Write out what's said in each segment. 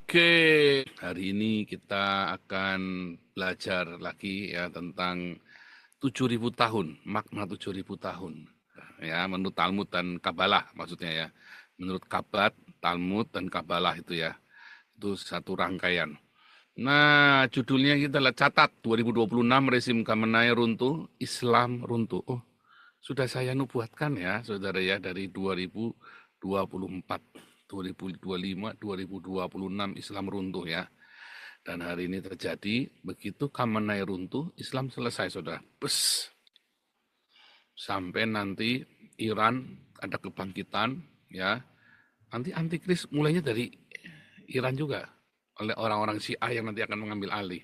Oke, hari ini kita akan belajar lagi ya tentang 7.000 tahun, makna 7.000 tahun. Ya, menurut Talmud dan Kabalah maksudnya ya. Menurut Kabat, Talmud dan Kabalah itu ya. Itu satu rangkaian. Nah, judulnya kita lihat catat 2026 rezim Khamenei runtuh, Islam runtuh. Oh, sudah saya nubuatkan ya, saudara ya, dari 2024, 2025, 2026 Islam runtuh ya. Dan hari ini terjadi, begitu Khamenei runtuh, Islam selesai, saudara. Bes. Sampai nanti Iran ada kebangkitan, ya. Nanti antikris mulainya dari Iran juga, oleh orang-orang Syiah yang nanti akan mengambil alih.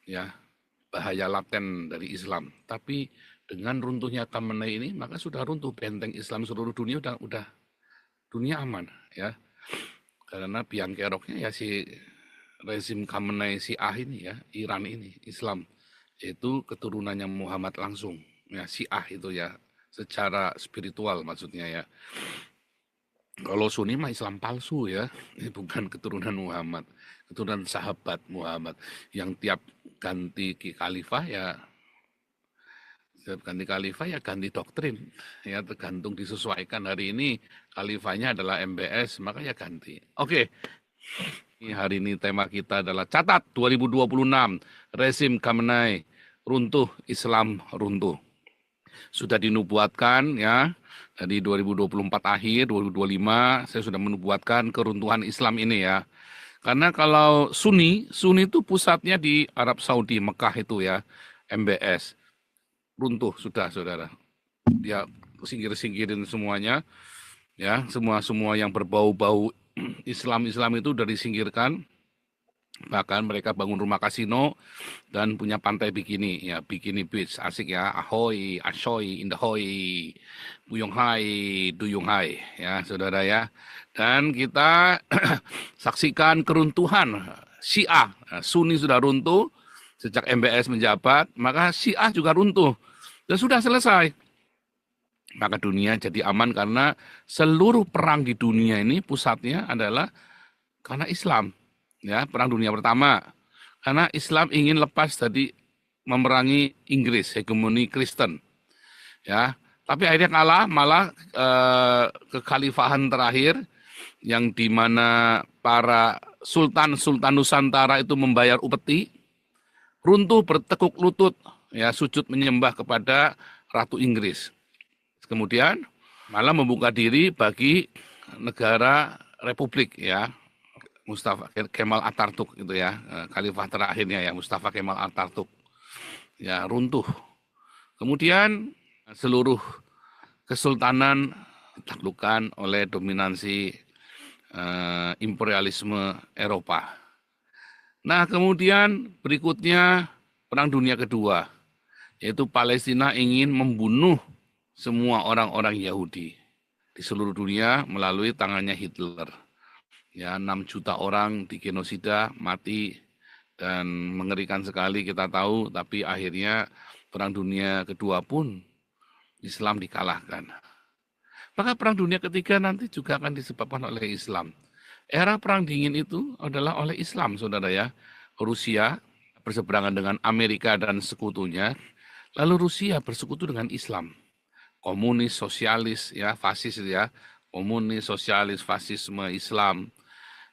Ya, bahaya laten dari Islam. Tapi dengan runtuhnya Khamenei ini, maka sudah runtuh benteng Islam seluruh dunia, udah dunia aman, ya. Karena biang keroknya ya si rezim Khamenei Syiah ini ya, Iran ini, Islam, yaitu keturunannya Muhammad langsung, ya Syiah itu ya, secara spiritual maksudnya ya. Kalau Sunni mah Islam palsu ya, ini bukan keturunan Muhammad, keturunan sahabat Muhammad, yang tiap ganti khalifah ya, ganti doktrin, ya tergantung disesuaikan. Hari ini khalifahnya adalah MBS, maka ya ganti. Oke. Hari ini tema kita adalah catat 2026 rezim Khamenei runtuh, Islam runtuh. Sudah dinubuatkan ya dari 2024 akhir 2025 saya sudah menubuatkan keruntuhan Islam ini ya. Karena kalau Sunni itu pusatnya di Arab Saudi, Mekah itu ya, MBS. Runtuh sudah saudara. Dia singkirin semuanya ya, semua yang berbau-bau Islam itu sudah disingkirkan. Bahkan mereka bangun rumah kasino dan punya pantai bikini ya, Bikini Beach, asik ya, ahoy, ashoy, indahoy, buyong hai, duyung hai ya saudara ya. Dan kita saksikan keruntuhan Syiah. Sunni sudah runtuh sejak MBS menjabat, maka Syiah juga runtuh dan sudah selesai. Maka dunia jadi aman karena seluruh perang di dunia ini pusatnya adalah karena Islam. Ya, Perang Dunia Pertama. Karena Islam ingin lepas dari memerangi Inggris, hegemoni Kristen. Ya, tapi akhirnya kalah, malah kekhalifahan terakhir yang di mana para sultan Nusantara itu membayar upeti, runtuh bertekuk lutut, ya sujud menyembah kepada Ratu Inggris. Kemudian malah membuka diri bagi negara Republik ya, Mustafa Kemal Atatürk itu ya, khalifah terakhirnya ya, Mustafa Kemal Atatürk ya runtuh. Kemudian seluruh kesultanan ditaklukkan oleh dominansi imperialisme Eropa. Nah kemudian berikutnya Perang Dunia Kedua, yaitu Palestina ingin membunuh semua orang-orang Yahudi di seluruh dunia melalui tangannya Hitler. Ya, 6 juta orang digenosida, mati, dan mengerikan sekali kita tahu, tapi akhirnya Perang Dunia Kedua pun Islam dikalahkan. Maka Perang Dunia Ketiga nanti juga akan disebabkan oleh Islam. Era Perang Dingin itu adalah oleh Islam, saudara ya. Rusia berseberangan dengan Amerika dan sekutunya, lalu Rusia bersekutu dengan Islam. Komunis, sosialis, ya fasis ya, komunis, sosialis, fasisme, Islam.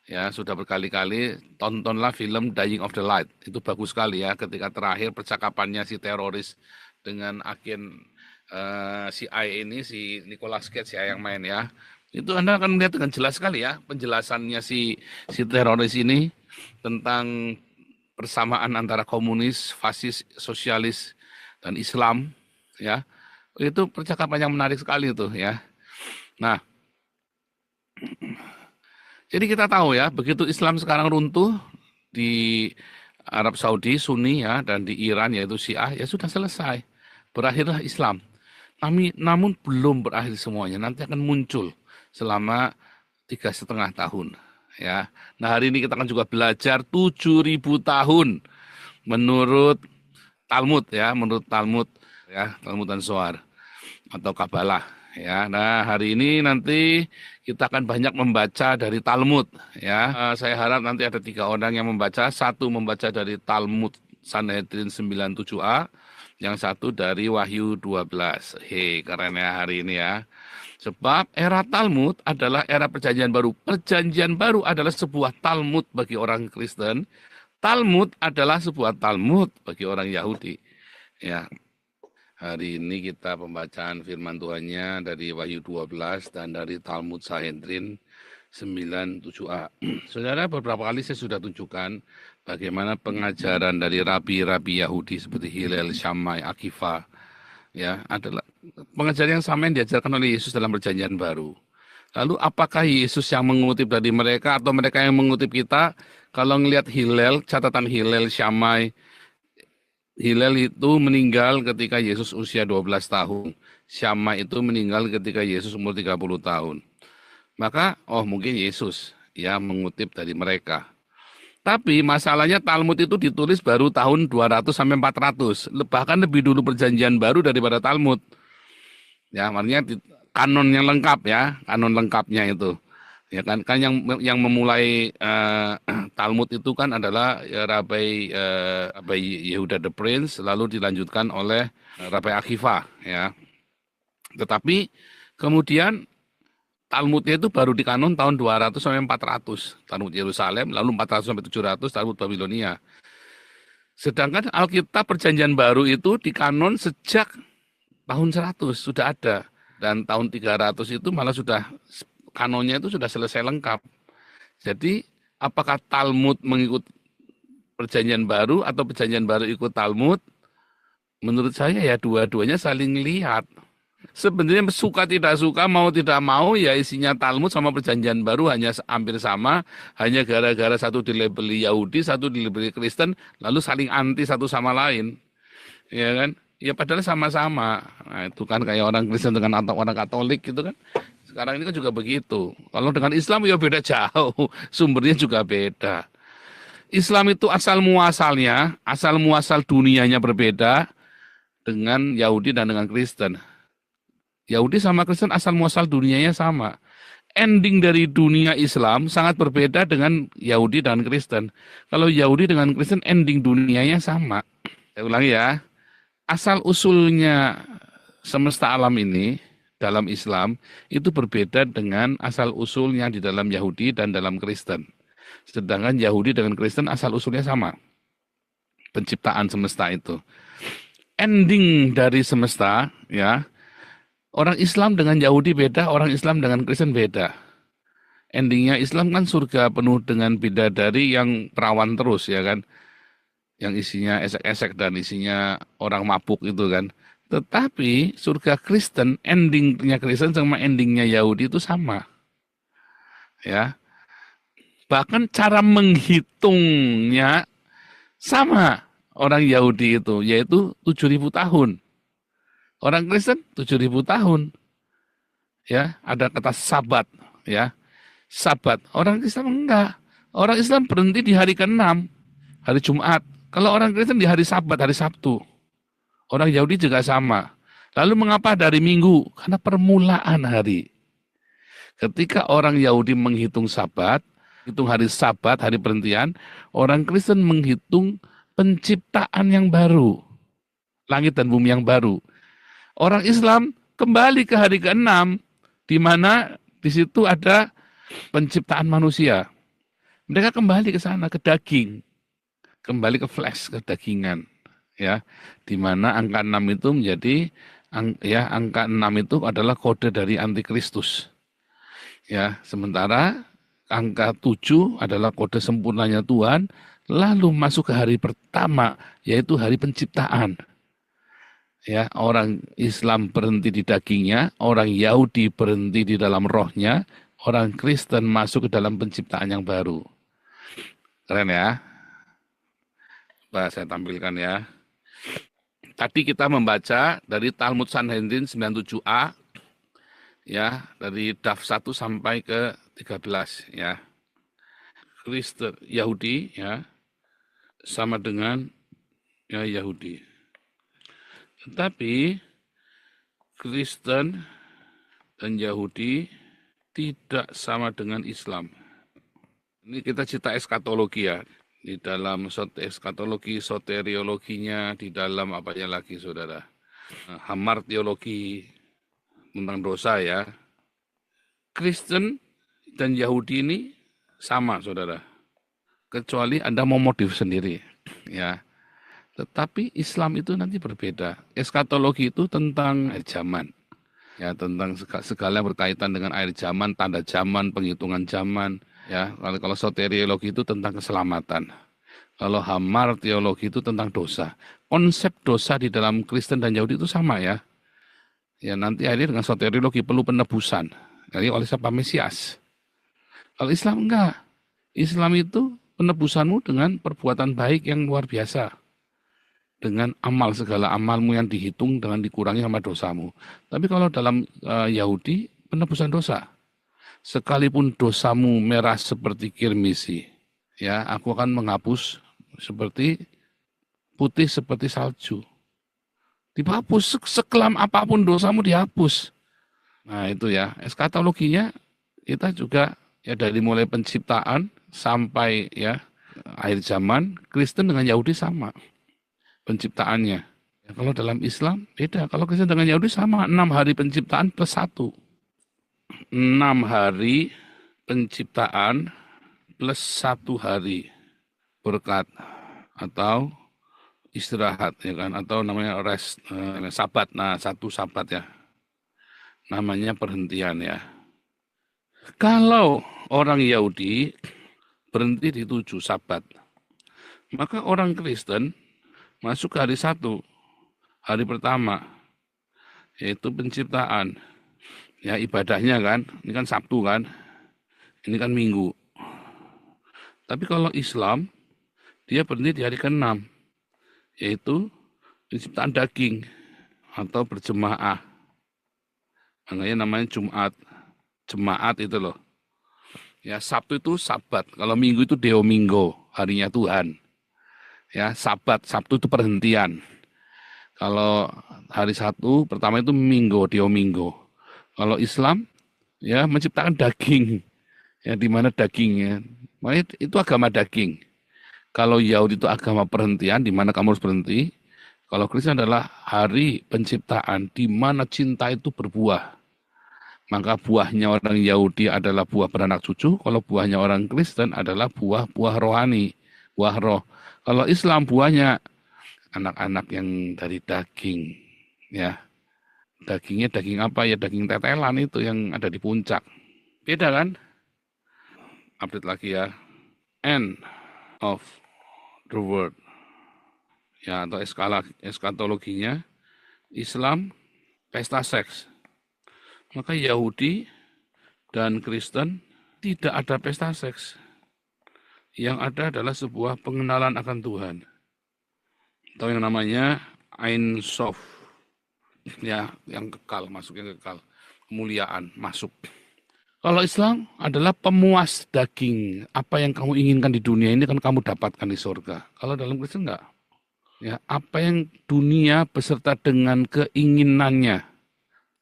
Ya, sudah berkali-kali tontonlah film Dying of the Light. Itu bagus sekali ya, ketika terakhir percakapannya si teroris dengan agen CIA ini, si Nicolas Cage ya yang main ya. Itu Anda akan melihat dengan jelas sekali ya penjelasannya si teroris ini tentang persamaan antara komunis, fasis, sosialis, dan Islam ya. Itu percakapan yang menarik sekali itu ya. Nah, jadi kita tahu ya, begitu Islam sekarang runtuh di Arab Saudi, Sunni ya, dan di Iran yaitu Syiah, ya sudah selesai. Berakhirlah Islam. Namun belum berakhir semuanya, nanti akan muncul selama 3,5 tahun. Ya. Nah hari ini kita akan juga belajar 7.000 tahun menurut Talmud ya, Talmud dan Zohar atau Kabalah Ya, nah hari ini nanti kita akan banyak membaca dari Talmud. Ya, saya harap nanti ada 3 orang yang membaca. Satu membaca dari Talmud Sanhedrin 97a, yang satu dari Wahyu 12. Hei, keren ya hari ini ya. Sebab era Talmud adalah era perjanjian baru. Perjanjian baru adalah sebuah Talmud bagi orang Kristen. Talmud adalah sebuah Talmud bagi orang Yahudi. Ya, hari ini kita pembacaan firman Tuhannya dari Wahyu 12 dan dari Talmud Sanhedrin 97a. Saudara, beberapa kali saya sudah tunjukkan bagaimana pengajaran dari rabi-rabi Yahudi seperti Hillel, Shammai, Akiva, ya, adalah pengajaran yang sama yang diajarkan oleh Yesus dalam perjanjian baru. Lalu apakah Yesus yang mengutip dari mereka atau mereka yang mengutip kita? Kalau ngelihat Hillel, catatan Hillel, Shammai, Hillel itu meninggal ketika Yesus usia 12 tahun. Shammai itu meninggal ketika Yesus umur 30 tahun. Maka, mungkin Yesus yang mengutip dari mereka. Tapi masalahnya Talmud itu ditulis baru tahun 200 sampai 400. Bahkan lebih dulu perjanjian baru daripada Talmud. Ya, artinya kanon yang lengkap ya, kanon lengkapnya itu. Ya kan yang memulai Talmud itu kan adalah Rabai Yehuda the Prince, lalu dilanjutkan oleh Rabai Akiva ya. Tetapi kemudian Talmudnya itu baru dikanon tahun 200 sampai 400. Talmud Yerusalem, lalu 400 sampai 700 Talmud Babilonia. Sedangkan Alkitab Perjanjian Baru itu dikanon sejak tahun 100 sudah ada, dan tahun 300 itu malah sudah kanonnya itu sudah selesai lengkap. Jadi apakah Talmud mengikut Perjanjian Baru atau Perjanjian Baru ikut Talmud? Menurut saya ya dua-duanya saling lihat. Sebenarnya suka tidak suka, mau tidak mau ya isinya Talmud sama Perjanjian Baru hanya hampir sama, hanya gara-gara satu dilabeli Yahudi, satu dilabeli Kristen, lalu saling anti satu sama lain. Ya kan? Ya padahal sama-sama. Nah, itu kan kayak orang Kristen dengan orang Katolik gitu kan. Sekarang ini kan juga begitu. Kalau dengan Islam ya beda jauh. Sumbernya juga beda. Islam itu asal muasal dunianya berbeda dengan Yahudi dan dengan Kristen. Yahudi sama Kristen asal muasal dunianya sama. Ending dari dunia Islam sangat berbeda dengan Yahudi dan Kristen. Kalau Yahudi dengan Kristen ending dunianya sama. Saya ulangi ya. Asal usulnya semesta alam ini dalam Islam itu berbeda dengan asal usulnya di dalam Yahudi dan dalam Kristen. Sedangkan Yahudi dengan Kristen asal usulnya sama. Penciptaan semesta itu. Ending dari semesta, ya, orang Islam dengan Yahudi beda, orang Islam dengan Kristen beda. Endingnya Islam kan surga penuh dengan bidadari yang perawan terus, ya kan. Yang isinya esek-esek dan isinya orang mabuk itu kan. Tetapi surga Kristen, endingnya Kristen sama endingnya Yahudi itu sama. Ya, bahkan cara menghitungnya sama orang Yahudi itu, yaitu 7.000 tahun. Orang Kristen 7.000 tahun. Ya, ada kata sabat, ya. Sabat. Orang Islam enggak. Orang Islam berhenti di hari ke-6, hari Jumat. Kalau orang Kristen di hari Sabat, hari Sabtu. Orang Yahudi juga sama. Lalu mengapa dari Minggu? Karena permulaan hari. Ketika orang Yahudi menghitung Sabat, hitung hari Sabat, hari perhentian, orang Kristen menghitung penciptaan yang baru. Langit dan bumi yang baru. Orang Islam kembali ke hari ke-6, di mana di situ ada penciptaan manusia. Mereka kembali ke sana, ke daging. Kembali ke flesh, ke dagingan. Ya, di mana angka 6 itu menjadi, ya, angka 6 itu adalah kode dari antikristus. Ya, sementara angka 7 adalah kode sempurnanya Tuhan, lalu masuk ke hari pertama, yaitu hari penciptaan. Ya, orang Islam berhenti di dagingnya, orang Yahudi berhenti di dalam rohnya, orang Kristen masuk ke dalam penciptaan yang baru. Keren ya? Saya tampilkan ya. Tadi kita membaca dari Talmud Sanhedrin 97a, ya, dari daf 1 sampai ke 13, ya. Kristen Yahudi, ya, sama dengan ya Yahudi. Tetapi Kristen dan Yahudi tidak sama dengan Islam. Ini kita cerita eskatologi ya. Di dalam eskatologi, soteriologinya, di dalam apanya lagi saudara. Hamartiologi tentang dosa ya. Kristen dan Yahudi ini sama saudara. Kecuali Anda mau motif sendiri. Ya. Tetapi Islam itu nanti berbeda. Eskatologi itu tentang akhir zaman. Ya, tentang segala yang berkaitan dengan akhir zaman, tanda zaman, penghitungan zaman. Ya, kalau soteriologi itu tentang keselamatan. Kalau hamartiologi itu tentang dosa. Konsep dosa di dalam Kristen dan Yahudi itu sama ya. Ya, nanti akhirnya dengan soteriologi perlu penebusan. Jadi oleh siapa? Mesias. Kalau Islam enggak. Islam itu penebusanmu dengan perbuatan baik yang luar biasa. Dengan amal, segala amalmu yang dihitung dengan dikurangi sama dosamu. Tapi kalau dalam Yahudi, penebusan dosa. Sekalipun dosamu merah seperti kirmisi, ya, aku akan menghapus seperti putih seperti salju. Dihapus, sekelam apapun dosamu dihapus. Nah itu ya, eskatologinya kita juga ya dari mulai penciptaan sampai ya akhir zaman, Kristen dengan Yahudi sama penciptaannya. Ya, kalau dalam Islam beda, kalau Kristen dengan Yahudi sama, 6 hari penciptaan plus 1. 6 hari penciptaan plus 1 hari berkat atau istirahat ya kan, atau namanya rest, sabat. Nah, 1 sabat ya, namanya perhentian ya. Kalau orang Yahudi berhenti di 7 sabat, maka orang Kristen masuk ke hari 1, hari pertama, yaitu penciptaan. Ya ibadahnya kan, ini kan Sabtu kan, ini kan Minggu. Tapi kalau Islam, dia berhenti di hari ke-6, yaitu penciptaan daging atau berjemaah. Makanya namanya Jumat, jemaat itu loh. Ya Sabtu itu Sabat, kalau Minggu itu Deo Minggo, harinya Tuhan. Ya Sabat, Sabtu itu perhentian. Kalau hari 1 pertama itu Minggo, Deo Minggo. Kalau Islam ya menciptakan daging, ya di mana dagingnya, makanya itu agama daging. Kalau Yahudi itu agama perhentian, di mana kamu harus berhenti. Kalau Kristen adalah hari penciptaan, di mana cinta itu berbuah. Maka buahnya orang Yahudi adalah buah beranak cucu, kalau buahnya orang Kristen adalah buah-buah rohani, buah roh. Kalau Islam buahnya anak-anak yang dari daging, ya. Dagingnya daging apa ya? Daging tetelan itu yang ada di puncak. Beda kan? Update lagi ya. End of the world. Ya, atau eskatologinya Islam pesta seks. Maka Yahudi dan Kristen tidak ada pesta seks. Yang ada adalah sebuah pengenalan akan Tuhan. Atau yang namanya Ein Sof. Ya, yang kekal, masuk yang kekal. Kemuliaan, masuk. Kalau Islam adalah pemuas daging. Apa yang kamu inginkan di dunia ini kan kamu dapatkan di surga. Kalau dalam Kristen enggak. Ya, apa yang dunia beserta dengan keinginannya.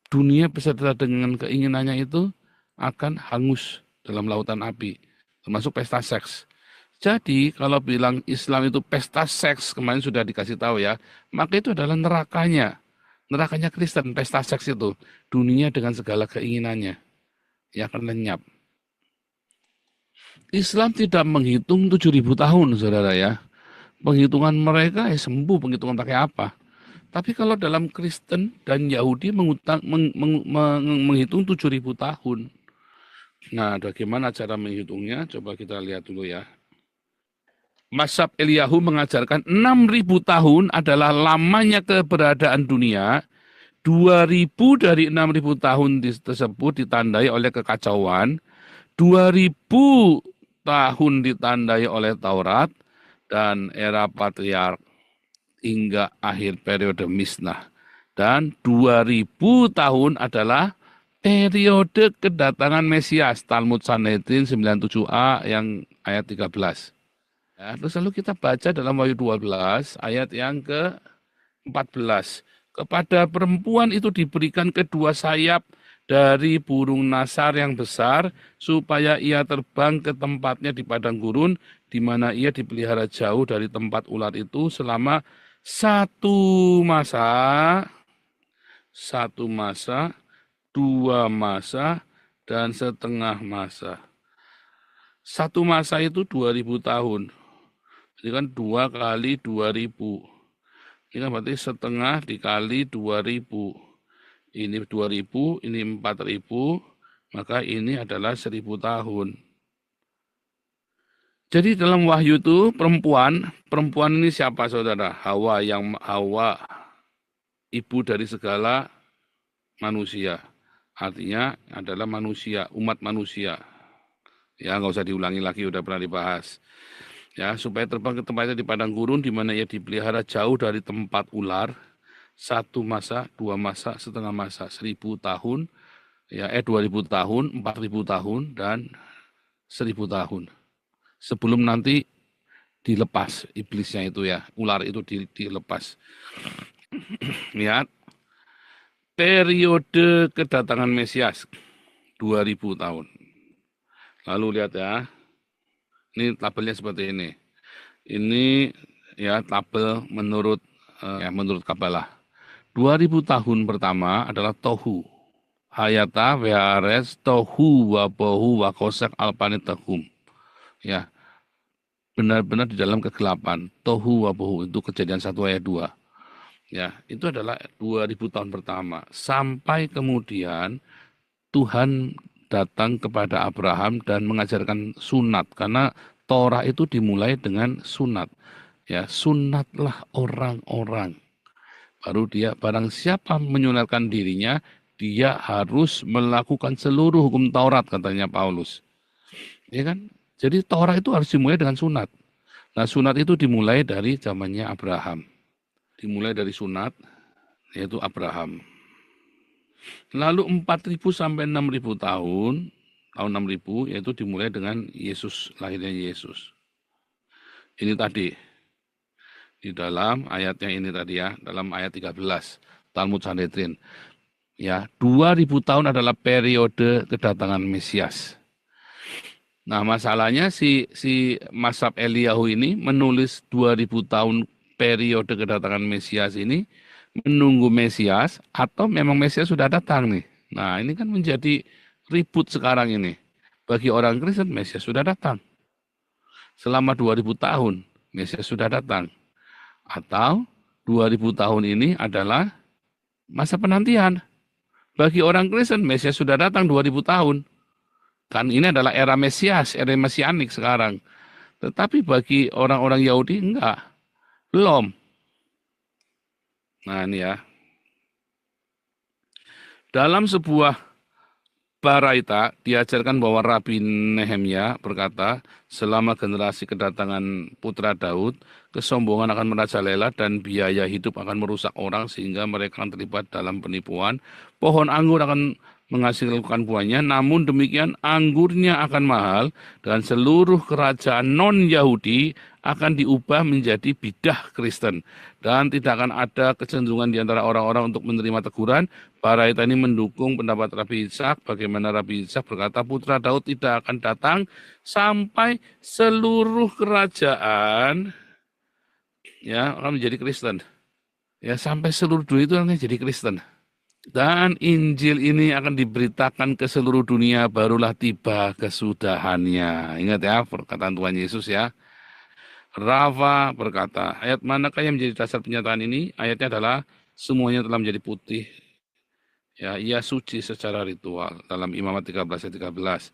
Dunia beserta dengan keinginannya itu akan hangus dalam lautan api. Termasuk pesta seks. Jadi kalau bilang Islam itu pesta seks, kemarin sudah dikasih tahu ya, maka itu adalah nerakanya. Nerakanya Kristen, pesta seks itu. Dunia dengan segala keinginannya. Ya akan lenyap. Islam tidak menghitung 7.000 tahun, saudara ya. Penghitungan mereka sembuh, penghitungan pakai apa. Tapi kalau dalam Kristen dan Yahudi menghitung 7.000 tahun. Nah, bagaimana cara menghitungnya? Coba kita lihat dulu ya. Mazhab Eliyahu mengajarkan 6.000 tahun adalah lamanya keberadaan dunia. 2.000 dari 6.000 tahun tersebut ditandai oleh kekacauan. 2.000 tahun ditandai oleh Taurat dan era patriark hingga akhir periode Misnah. Dan 2.000 tahun adalah periode kedatangan Mesias. Talmud Sanhedrin 97a yang ayat 13. Ya, terus lalu kita baca dalam Wahyu 12 ayat yang ke-14. Kepada perempuan itu diberikan kedua sayap dari burung nasar yang besar, supaya ia terbang ke tempatnya di padang gurun, di mana ia dipelihara jauh dari tempat ular itu selama masa, satu masa, 2 masa, dan setengah masa. Satu masa itu 2000 tahun. Jadi kan 2 kali 2000. Ini kan berarti setengah dikali 2000. Ini 2000, ini 4000, maka ini adalah 1000 tahun. Jadi dalam Wahyu itu perempuan ini siapa saudara? Hawa, ibu dari segala manusia. Artinya adalah manusia, umat manusia. Ya, nggak usah diulangi lagi, udah pernah dibahas. Ya, supaya terbang ke tempatnya di padang gurun, di mana ia dipelihara jauh dari tempat ular, 1 masa, 2 masa, setengah masa, 1000 tahun, ya 2000 tahun, 4000 tahun, dan 1000 tahun. Sebelum nanti dilepas iblisnya itu ya, ular itu dilepas. Lihat, periode kedatangan Mesias, 2000 tahun. Lalu lihat ya, ini tabelnya seperti ini. Ini ya tabel menurut Kabalah. 2000 tahun pertama adalah Tohu. Hayata Vehares Tohu Wabohu Wakosek Alpanitahum. Ya, benar-benar di dalam kegelapan. Tohu Wabohu itu Kejadian 1 ayat 2. Ya, itu adalah 2000 tahun pertama. Sampai kemudian Tuhan datang kepada Abraham dan mengajarkan sunat, karena Torah itu dimulai dengan sunat. Ya, sunatlah orang-orang. Baru barang siapa menyunatkan dirinya, dia harus melakukan seluruh hukum Taurat, katanya Paulus. Ya kan? Jadi Torah itu harus dimulai dengan sunat. Nah, sunat itu dimulai dari zamannya Abraham. Dimulai dari sunat, yaitu Abraham. Lalu 4000 sampai 6000 tahun 6000 yaitu dimulai dengan Yesus, lahirnya Yesus. Ini tadi di dalam ayatnya ini tadi ya, dalam ayat 13 Talmud Sanhedrin. Ya, 2000 tahun adalah periode kedatangan Mesias. Nah, masalahnya si Mazhab Eliyahu ini menulis 2000 tahun periode kedatangan Mesias ini menunggu Mesias atau memang Mesias sudah datang nih. Nah, ini kan menjadi ribut sekarang ini. Bagi orang Kristen, Mesias sudah datang. Selama 2000 tahun, Mesias sudah datang. Atau 2000 tahun ini adalah masa penantian. Bagi orang Kristen, Mesias sudah datang 2000 tahun. Kan ini adalah era Mesias, era Mesianik sekarang. Tetapi bagi orang-orang Yahudi, enggak. Belum. Nah, ini ya. Dalam sebuah baraita diajarkan bahwa Rabi Nehemia berkata, selama generasi kedatangan putra Daud, kesombongan akan merajalela dan biaya hidup akan merusak orang sehingga mereka akan terlibat dalam penipuan. Pohon anggur akan menghasilkan buahnya, namun demikian anggurnya akan mahal dan seluruh kerajaan non-Yahudi akan diubah menjadi bidah Kristen dan tidak akan ada kecenderungan di antara orang-orang untuk menerima teguran. Baraita ini mendukung pendapat Rabi Ishak, bagaimana Rabi Ishak berkata putra Daud tidak akan datang sampai seluruh kerajaan ya akan menjadi Kristen. Ya, sampai seluruh dunia itu akan jadi Kristen. Dan Injil ini akan diberitakan ke seluruh dunia, barulah tiba kesudahannya. Ingat ya perkataan Tuhan Yesus ya. Rafa berkata, ayat manakah yang menjadi dasar pernyataan ini? Ayatnya adalah semuanya telah menjadi putih. Ya, ia suci secara ritual. Dalam Imamat 13 ayat 13.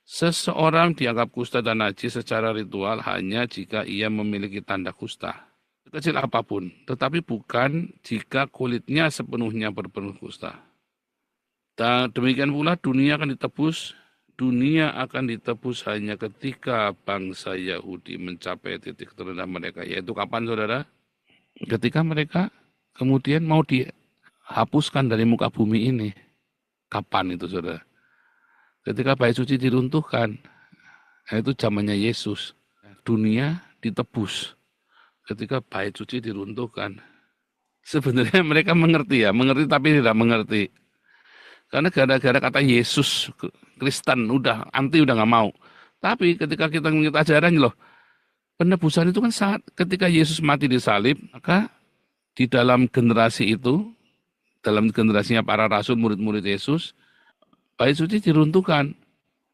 Seseorang dianggap kusta dan najis secara ritual hanya jika ia memiliki tanda kusta. Kecil apapun, tetapi bukan jika kulitnya sepenuhnya berpenuh kusta. Dan demikian pula dunia akan ditebus hanya ketika bangsa Yahudi mencapai titik terendah mereka. Yaitu kapan saudara? Ketika mereka kemudian mau dihapuskan dari muka bumi ini. Kapan itu saudara? Ketika bait suci diruntuhkan. Itu zamannya Yesus. Dunia ditebus ketika bait suci diruntuhkan. Sebenarnya mereka mengerti tapi tidak mengerti. Karena gara-gara kata Yesus, Kristen, udah anti, udah nggak mau. Tapi ketika kita mengikuti ajarannya loh, penebusan itu kan saat ketika Yesus mati di salib, maka di dalam generasi itu, dalam generasinya para rasul, murid-murid Yesus, bait suci diruntuhkan.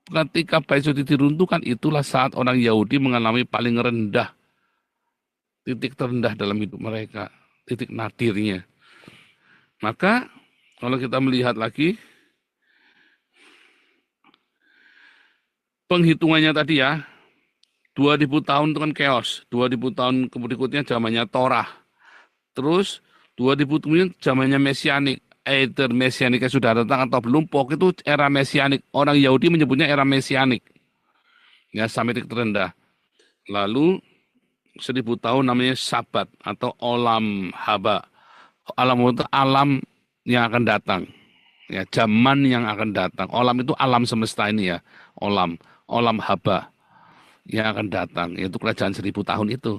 Ketika bait suci diruntuhkan, itulah saat orang Yahudi mengalami paling rendah, titik terendah dalam hidup mereka, titik nadirnya. Maka kalau kita melihat lagi, penghitungannya tadi ya, 2000 tahun itu kan chaos, 2000 tahun berikutnya zamannya Torah. Terus 2000 kemudian zamannya Mesianik. Either Mesianiknya sudah datang atau belum, pokoknya itu era Mesianik. Orang Yahudi menyebutnya era Mesianik. Ya, sampai titik terendah. Lalu 1000 tahun namanya Sabat atau Olam Haba. Alam itu alam yang akan datang. Ya, zaman yang akan datang. Olam itu alam semesta ini ya. Olam Haba yang akan datang. Yaitu kerajaan 1000 tahun itu.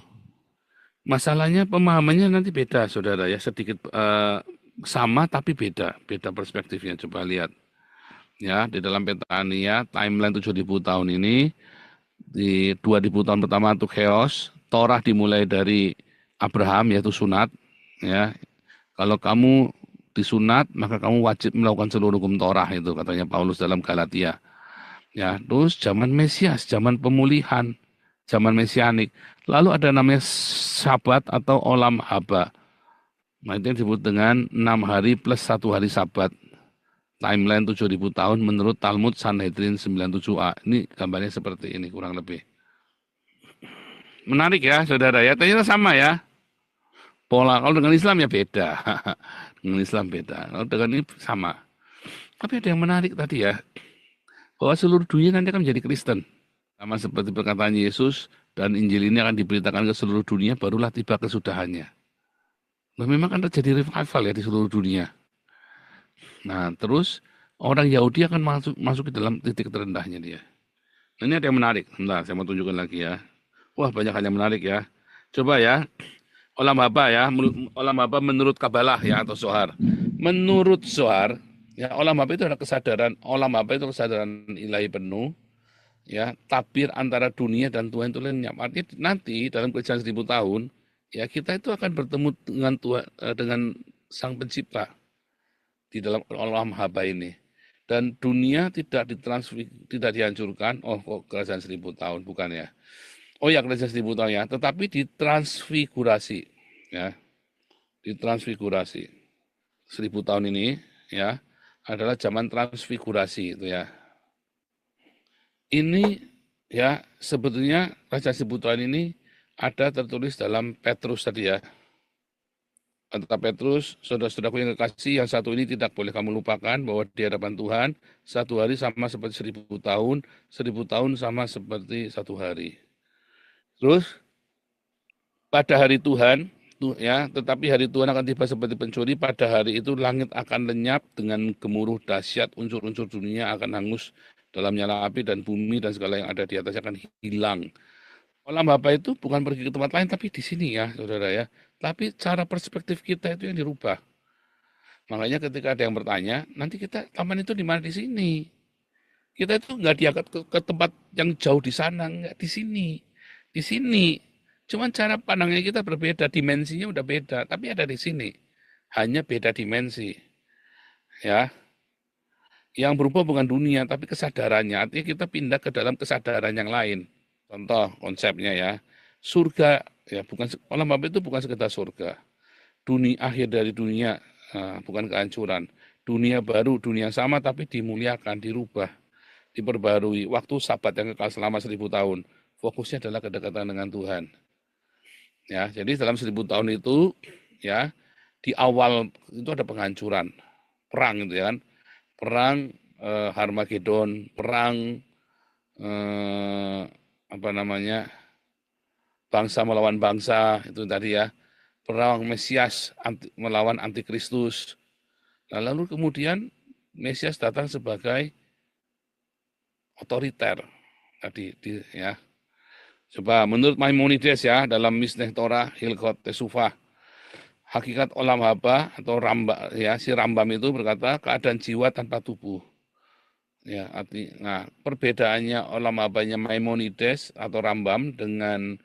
Masalahnya pemahamannya nanti beda, saudara ya, sedikit sama tapi beda perspektifnya. Coba lihat ya di dalam peta Ania timeline 7000 tahun ini, di 2000 tahun pertama itu chaos. Torah dimulai dari Abraham yaitu sunat ya. Kalau kamu disunat maka kamu wajib melakukan seluruh hukum Torah itu katanya Paulus dalam Galatia. Ya, terus zaman Mesias, zaman pemulihan, zaman Mesianik. Lalu ada namanya Sabat atau Olam Haba. Nah, itu yang disebut dengan 6 hari plus 1 hari Sabat. Timeline 7000 tahun menurut Talmud Sanhedrin 97a. Ini gambarnya seperti ini kurang lebih. Menarik ya, saudara ya. Ternyata sama ya. Pola kalau dengan Islam ya beda. Dengan Islam beda. Kalau dengan ini sama. Tapi ada yang menarik tadi ya. Bahwa seluruh dunia nanti akan menjadi Kristen. Sama seperti perkataan Yesus, dan Injil ini akan diberitakan ke seluruh dunia, barulah tiba kesudahannya. Nah, memang akan terjadi revival ya di seluruh dunia. Nah, terus orang Yahudi akan masuk ke dalam titik terendahnya dia. Nah, ini ada yang menarik. Bentar, saya mau tunjukkan lagi ya. Wah, banyak hal yang menarik ya. Coba ya, Olam Haba ya, Olam Haba menurut Kabalah ya atau Zohar. Menurut Zohar, ya Olam Haba itu adalah kesadaran, Olam Haba itu kesadaran ilahi penuh, ya tabir antara dunia dan Tuhan itu lenyap. Artinya nanti dalam kerjaan 1000 tahun, ya kita itu akan bertemu dengan Tuhan, dengan Sang Pencipta di dalam Olam Haba ini. Dan dunia tidak dihancurkan. Oh, kok kerajaan 1000 tahun bukan ya? Oh ya, kerajaan 1000 tahun ya, tetapi ditransfigurasi, ya, ditransfigurasi. 1000 tahun ini, ya, adalah zaman transfigurasi itu ya. Ini ya sebetulnya kerajaan 1000 tahun ini ada tertulis dalam Petrus tadi ya. Kata Petrus, saudara-saudaraku yang kekasih, yang satu ini tidak boleh kamu lupakan bahwa di hadapan Tuhan, satu hari sama seperti 1000 tahun, 1000 tahun sama seperti satu hari. Terus pada hari Tuhan, ya, tetapi hari Tuhan akan tiba seperti pencuri. Pada hari itu langit akan lenyap dengan gemuruh dahsyat, unsur-unsur dunia akan hangus dalam nyala api, dan bumi dan segala yang ada di atasnya akan hilang. Olam Bapa itu bukan pergi ke tempat lain, tapi di sini ya, saudara ya. Tapi cara perspektif kita itu yang dirubah. Makanya ketika ada yang bertanya, nanti kita taman itu di mana? Di sini. Kita itu nggak diangkat ke tempat yang jauh di sana, nggak di sini. Di sini. Cuman cara pandangnya kita berbeda, dimensinya udah beda, tapi ada di sini. Hanya beda dimensi. Ya. Yang berubah bukan dunia, tapi kesadarannya. Artinya kita pindah ke dalam kesadaran yang lain. Contoh konsepnya ya. Surga, ya bukan Olam Bapa itu bukan sekedar surga. Dunia akhir dari dunia, bukan kehancuran. Dunia baru, dunia sama tapi dimuliakan, dirubah, diperbarui. Waktu Sabat yang kekal selama 1000 tahun. Fokusnya adalah kedekatan dengan Tuhan. Ya, jadi dalam 1000 tahun itu ya di awal itu ada penghancuran, perang itu ya kan, perang Harmagedon, perang apa namanya, bangsa melawan bangsa itu tadi ya, perang Mesias melawan antikristus. Nah, lalu kemudian Mesias datang sebagai otoriter tadi ya. Coba menurut Maimonides ya dalam Mishneh Torah Hilkot Tesufah, Hakikat olam haba atau ramba, ya, si Rambam itu berkata keadaan jiwa tanpa tubuh. Ya, nah, perbedaannya olam habanya Maimonides atau Rambam dengan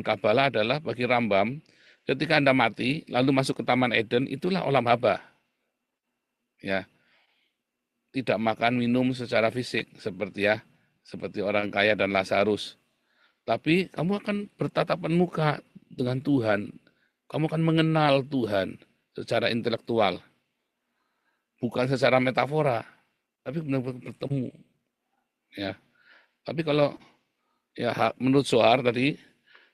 Kabbalah adalah bagi Rambam, ketika Anda mati lalu masuk ke Taman Eden, itulah olam haba. Ya, tidak makan minum secara fisik seperti orang kaya dan Lazarus. Tapi kamu akan bertatapan muka dengan Tuhan. Kamu akan mengenal Tuhan secara intelektual, bukan secara metafora, tapi benar-benar bertemu. Ya, tapi kalau ya menurut Zohar tadi,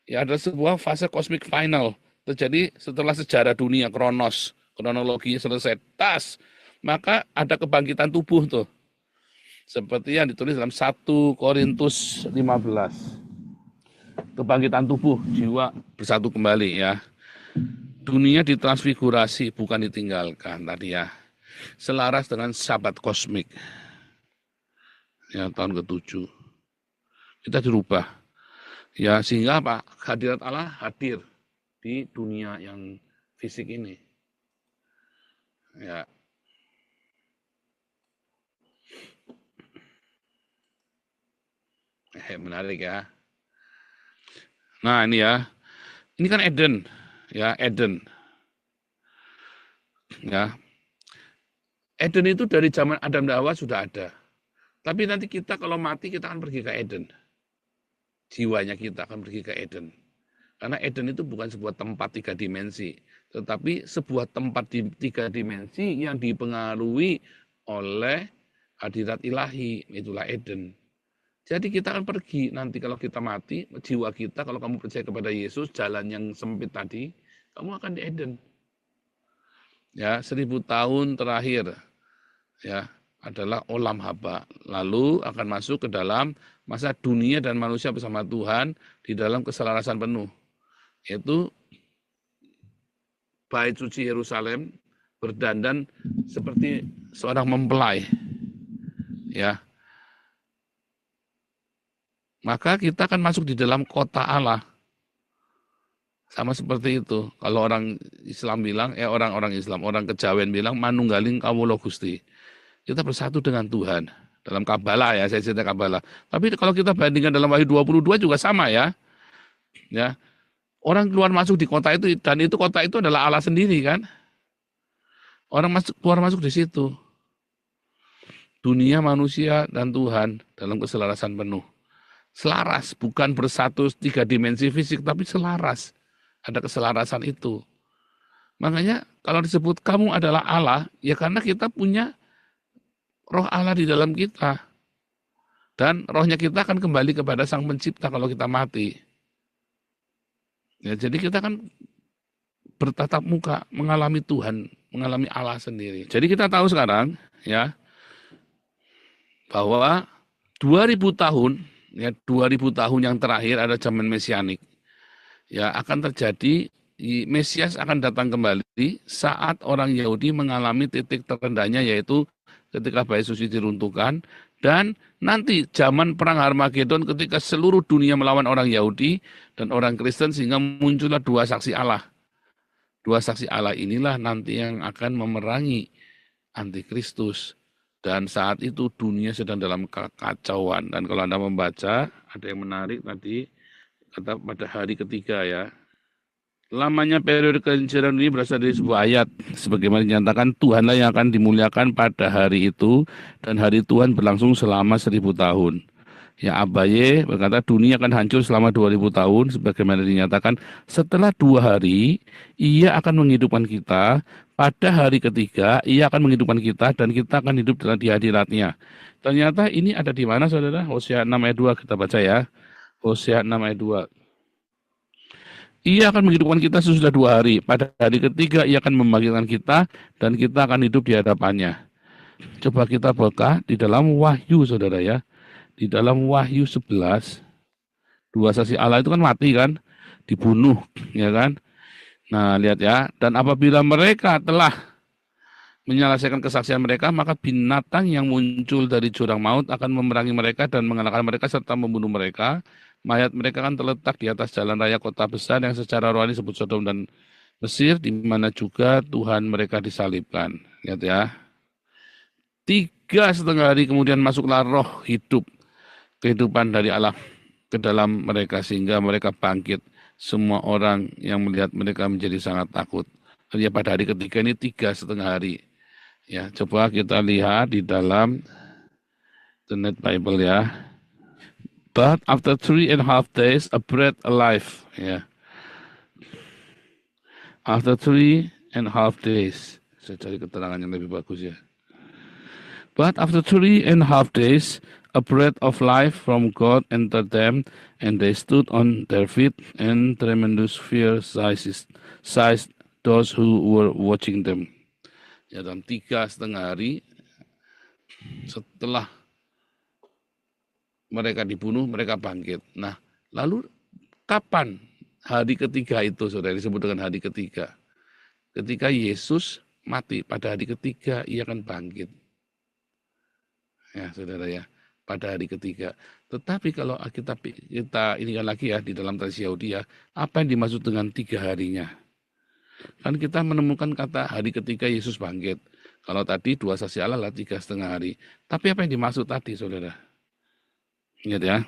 ya ada sebuah fase cosmic final terjadi setelah sejarah dunia kronologinya selesai, maka ada kebangkitan tubuh tuh. Seperti yang ditulis dalam 1 Korintus 15. Kebangkitan tubuh, jiwa bersatu kembali ya. Dunia ditransfigurasi, bukan ditinggalkan tadi ya. Selaras dengan sabat kosmik. Ya, tahun ke-7. Kita dirubah. Ya, sehingga apa? Hadirat Allah hadir di dunia yang fisik ini. Ya. Menarik ya. Nah, ini ya. Ini kan Eden. Ya, Eden. Ya. Eden itu dari zaman Adam dan Hawa sudah ada. Tapi nanti kita kalau mati kita akan pergi ke Eden. Jiwanya kita akan pergi ke Eden. Karena Eden itu bukan sebuah tempat 3 dimensi, tetapi sebuah tempat di 3 dimensi yang dipengaruhi oleh hadirat ilahi, itulah Eden. Jadi kita akan pergi nanti kalau kita mati, jiwa kita kalau kamu percaya kepada Yesus, jalan yang sempit tadi, kamu akan di Eden. Ya, 1000 tahun terakhir ya adalah olam haba. Lalu akan masuk ke dalam masa dunia dan manusia bersama Tuhan di dalam keselarasan penuh. Yaitu Bait Suci Yerusalem berdandan seperti seorang mempelai. Ya. Maka kita akan masuk di dalam kota Allah. Sama seperti itu. Kalau orang Islam bilang, orang-orang Islam, orang Kejawen bilang, manunggaling kawula Gusti. Kita bersatu dengan Tuhan. Dalam Kabbalah ya, saya cerita Kabbalah. Tapi kalau kita bandingkan dalam Wahyu 22 juga sama ya. Ya. Orang keluar masuk di kota itu, dan itu kota itu adalah Allah sendiri kan. Orang keluar masuk di situ. Dunia, manusia, dan Tuhan dalam keselarasan penuh. Selaras, bukan bersatu 3 dimensi fisik, tapi selaras. Ada keselarasan itu. Makanya kalau disebut kamu adalah Allah, ya karena kita punya roh Allah di dalam kita. Dan rohnya kita akan kembali kepada Sang Pencipta kalau kita mati. Ya, jadi kita kan bertatap muka, mengalami Tuhan, mengalami Allah sendiri. Jadi kita tahu sekarang, ya, bahwa 2000 tahun, ya 2000 tahun yang terakhir ada zaman mesianik. Ya, akan terjadi, Mesias akan datang kembali saat orang Yahudi mengalami titik terendahnya, yaitu ketika Bait Suci diruntuhkan, dan nanti zaman perang Harmagedon ketika seluruh dunia melawan orang Yahudi dan orang Kristen sehingga muncullah 2 saksi Allah. 2 saksi Allah inilah nanti yang akan memerangi antikristus. Dan saat itu dunia sedang dalam kekacauan. Dan kalau Anda membaca, ada yang menarik tadi, kata pada hari ketiga ya. Lamanya periode kehancuran ini berasal dari sebuah ayat. Sebagaimana dinyatakan, Tuhanlah yang akan dimuliakan pada hari itu, dan hari Tuhan berlangsung selama 1000 tahun. Ya, Abaye berkata dunia akan hancur selama 2000 tahun, sebagaimana dinyatakan setelah 2 hari, ia akan menghidupkan kita. Pada hari ketiga, ia akan menghidupkan kita dan kita akan hidup di hadiratnya. Ternyata ini ada di mana, saudara? Hosea 6 ayat 2 kita baca ya. Hosea 6 ayat 2. Ia akan menghidupkan kita sesudah 2 hari. Pada hari ketiga, ia akan membangkitkan kita dan kita akan hidup di hadapannya. Coba kita buka di dalam Wahyu, saudara ya. Di dalam Wahyu 11, 2 saksi Allah itu kan mati kan, dibunuh, ya kan. Nah, lihat ya, dan apabila mereka telah menyelesaikan kesaksian mereka, maka binatang yang muncul dari jurang maut akan memerangi mereka dan mengalahkan mereka serta membunuh mereka. Mayat mereka kan terletak di atas jalan raya kota besar yang secara rohani disebut Sodom dan Mesir, di mana juga Tuhan mereka disalibkan. Lihat ya. 3,5 hari kemudian masuklah roh hidup, kehidupan dari Allah ke dalam mereka sehingga mereka bangkit. Semua orang yang melihat mereka menjadi sangat takut. Ya, pada hari ketiga ini 3,5 hari. Ya, coba kita lihat di dalam The Net Bible ya. But after 3.5 days, a bread alive. Ya. After 3.5 days. Saya cari keterangan yang lebih bagus ya. But after 3.5 days, a breath of life from God entered them, and they stood on their feet, and tremendous fear seized those who were watching them. Ya, dalam 3,5 hari setelah mereka dibunuh, mereka bangkit. Nah, lalu kapan hari ketiga itu, saudara, disebut dengan hari ketiga? Ketika Yesus mati, pada hari ketiga ia akan bangkit. Ya, saudara ya, pada hari ketiga. Tetapi kalau kita ini lagi ya di dalam tradisi Yahudi ya, apa yang dimaksud dengan 3 harinya? Kan kita menemukan kata hari ketiga Yesus bangkit. Kalau tadi 2 saksi Allah lah 3,5 hari. Tapi apa yang dimaksud tadi, saudara? Ingat ya.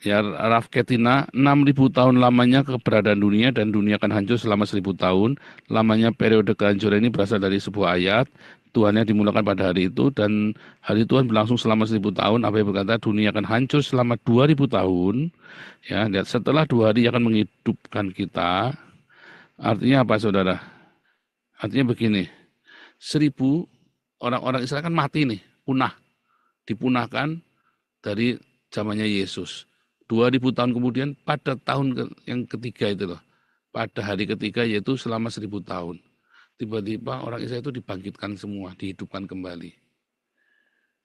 Ya, Rav Ketina, 6.000 tahun lamanya keberadaan dunia dan dunia akan hancur selama 1.000 tahun. Lamanya periode kehancuran ini berasal dari sebuah ayat. Tuhannya dimulakan pada hari itu dan hari Tuhan berlangsung selama 1.000 tahun. Apa yang berkata dunia akan hancur selama 2.000 tahun. Ya, dan setelah 2 hari akan menghidupkan kita. Artinya apa, saudara? Artinya begini, 1.000 orang-orang Israel kan mati nih, punah, dipunahkan dari zamannya Yesus. 2.000 tahun kemudian pada tahun yang ketiga itu loh, pada hari ketiga yaitu selama 1.000 tahun. Tiba-tiba orang Israel itu dibangkitkan semua, dihidupkan kembali.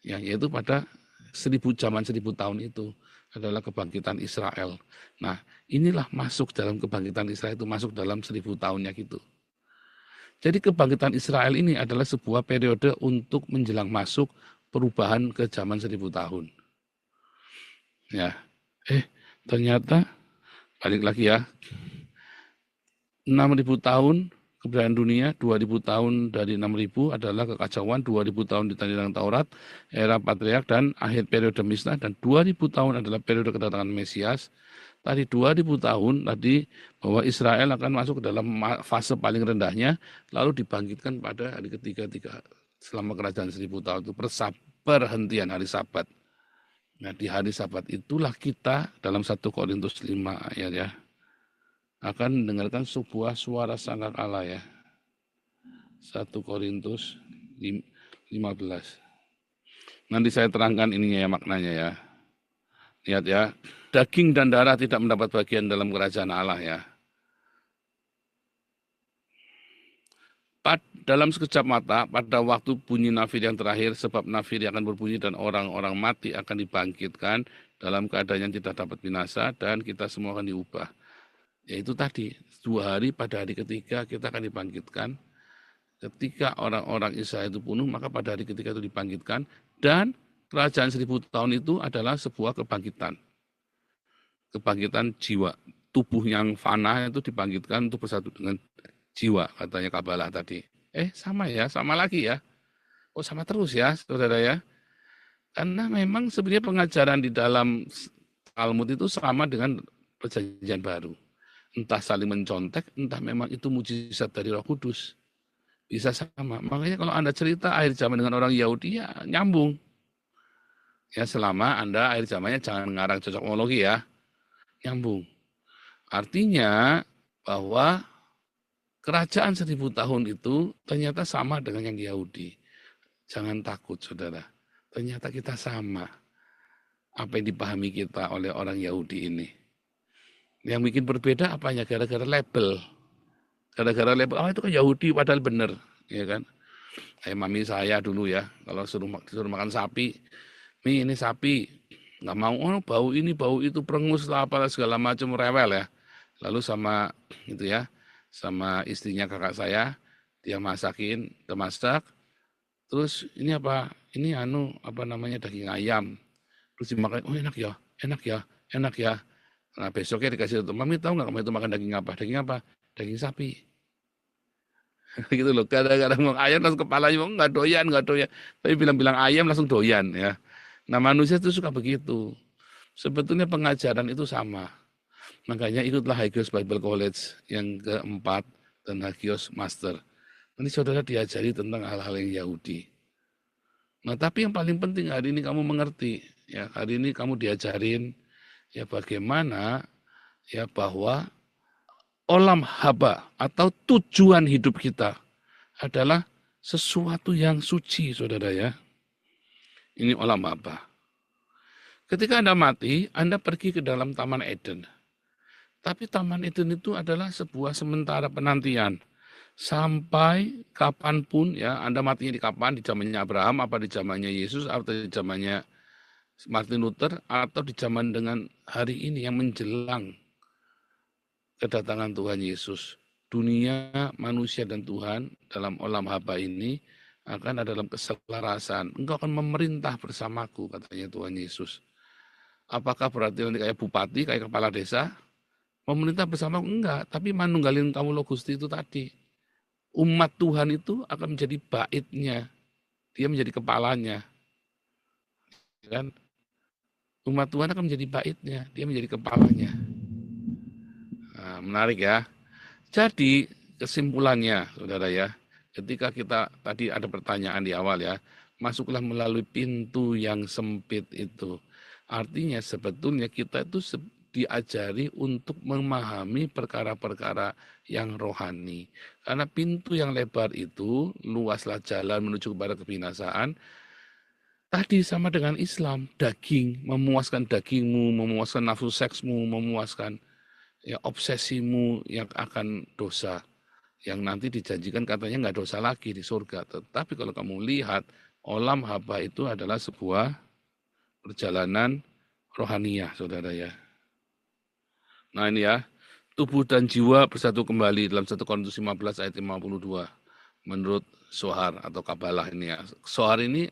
Ya, yaitu pada zaman 1.000 tahun itu adalah kebangkitan Israel. Nah, inilah masuk dalam kebangkitan Israel itu masuk dalam 1.000 tahunnya gitu. Jadi kebangkitan Israel ini adalah sebuah periode untuk menjelang masuk perubahan ke zaman 1.000 tahun. Ya, ternyata balik lagi ya, 6.000 tahun keberadaan dunia, 2.000 tahun dari 6.000 adalah kekacauan, 2.000 tahun ditandai Taurat, era patriark dan akhir periode Misnah, dan 2.000 tahun adalah periode kedatangan Mesias. Tadi 2.000 tahun tadi bahwa Israel akan masuk ke dalam fase paling rendahnya, lalu dibangkitkan pada hari ketiga selama kerajaan 1.000 tahun itu perhentian hari Sabat. Nah, di hari Sabat itulah kita dalam 1 Korintus 5 ayat ya, akan mendengarkan sebuah suara sangkakala ya. 1 Korintus 15. Nanti saya terangkan ininya ya, maknanya ya. Lihat ya, daging dan darah tidak mendapat bagian dalam kerajaan Allah ya. Dalam sekejap mata, pada waktu bunyi nafir yang terakhir, sebab nafir yang akan berbunyi dan orang-orang mati akan dibangkitkan dalam keadaan yang tidak dapat binasa dan kita semua akan diubah. Yaitu tadi, 2 hari pada hari ketiga kita akan dibangkitkan. Ketika orang-orang Israel itu bunuh, maka pada hari ketiga itu dibangkitkan dan kerajaan 1.000 tahun itu adalah sebuah kebangkitan. Kebangkitan jiwa. Tubuh yang fana itu dibangkitkan untuk bersatu dengan jiwa, katanya Kabalah tadi. Sama ya, sama lagi ya. Oh, sama terus ya, saudara ya. Karena memang sebenarnya pengajaran di dalam Talmud itu sama dengan Perjanjian Baru. Entah saling mencontek, entah memang itu mujizat dari Roh Kudus. Bisa sama. Makanya kalau Anda cerita akhir zaman dengan orang Yahudi, ya nyambung. Ya, selama Anda akhir zamannya jangan ngarang cocokologi ya. Nyambung. Artinya bahwa kerajaan 1.000 tahun itu ternyata sama dengan yang Yahudi. Jangan takut, saudara. Ternyata kita sama. Apa yang dipahami kita oleh orang Yahudi ini. Yang bikin berbeda apanya? Gara-gara label. Gara-gara label, itu kan Yahudi padahal benar. Ya kan? Mami saya dulu ya, kalau disuruh makan sapi, Mi ini sapi, nggak mau, bau ini, bau itu, perengus lah, apalah segala macam rewel ya. Lalu sama itu ya, sama istrinya kakak saya, dia masakin, kita masak, terus ini apa? Ini apa namanya daging ayam. Terus dimakan, enak ya, enak ya, enak ya. Nah besoknya dikasih tahu, mami tahu nggak kamu itu makan daging apa? Daging apa? Daging sapi. Gitu loh. Kadang-kadang mau ayam langsung kepalanya mau nggak doyan, nggak doyan. Tapi bilang-bilang ayam langsung doyan ya. Nah manusia itu suka begitu. Sebetulnya pengajaran itu sama. Makanya ikutlah Hagios Bible College yang keempat dan Hagios Master. Nanti saudara diajari tentang hal-hal yang Yahudi. Nah tapi yang paling penting hari ini kamu mengerti. Ya hari ini kamu diajarin ya bagaimana ya bahwa olam haba atau tujuan hidup kita adalah sesuatu yang suci, saudara ya. Ini olam haba. Ketika Anda mati, Anda pergi ke dalam Taman Eden. Tapi Taman Eden itu adalah sebuah sementara penantian. Sampai kapanpun ya, Anda matinya di kapan, di zamannya Abraham, apa di zamannya Yesus, atau di zamannya Martin Luther, atau di zaman dengan hari ini yang menjelang kedatangan Tuhan Yesus. Dunia, manusia, dan Tuhan dalam olam haba ini akan ada dalam keselarasan. Engkau akan memerintah bersamaku, katanya Tuhan Yesus. Apakah berarti nanti kayak bupati, kayak kepala desa? Memerintah bersamaku? Enggak, tapi manunggalin kamu lo Gusti itu tadi. Umat Tuhan itu akan menjadi baitnya. Dia menjadi kepalanya. Kan? Umat Tuhan akan menjadi baitnya. Dia menjadi kepalanya. Nah, menarik ya. Jadi kesimpulannya, saudara ya, ketika kita tadi ada pertanyaan di awal ya, masuklah melalui pintu yang sempit itu. Artinya sebetulnya kita itu diajari untuk memahami perkara-perkara yang rohani. Karena pintu yang lebar itu, luaslah jalan menuju kepada kebinasaan, tadi sama dengan Islam, daging, memuaskan dagingmu, memuaskan nafsu seksmu, memuaskan ya obsesimu yang akan dosa, yang nanti dijanjikan katanya nggak dosa lagi di surga. Tetapi kalau kamu lihat, olam haba itu adalah sebuah perjalanan rohaniah, saudara ya. Nah ini ya, tubuh dan jiwa bersatu kembali dalam 1 Korintus 15 ayat 52. Menurut Zohar atau Kabalah ini ya. Zohar ini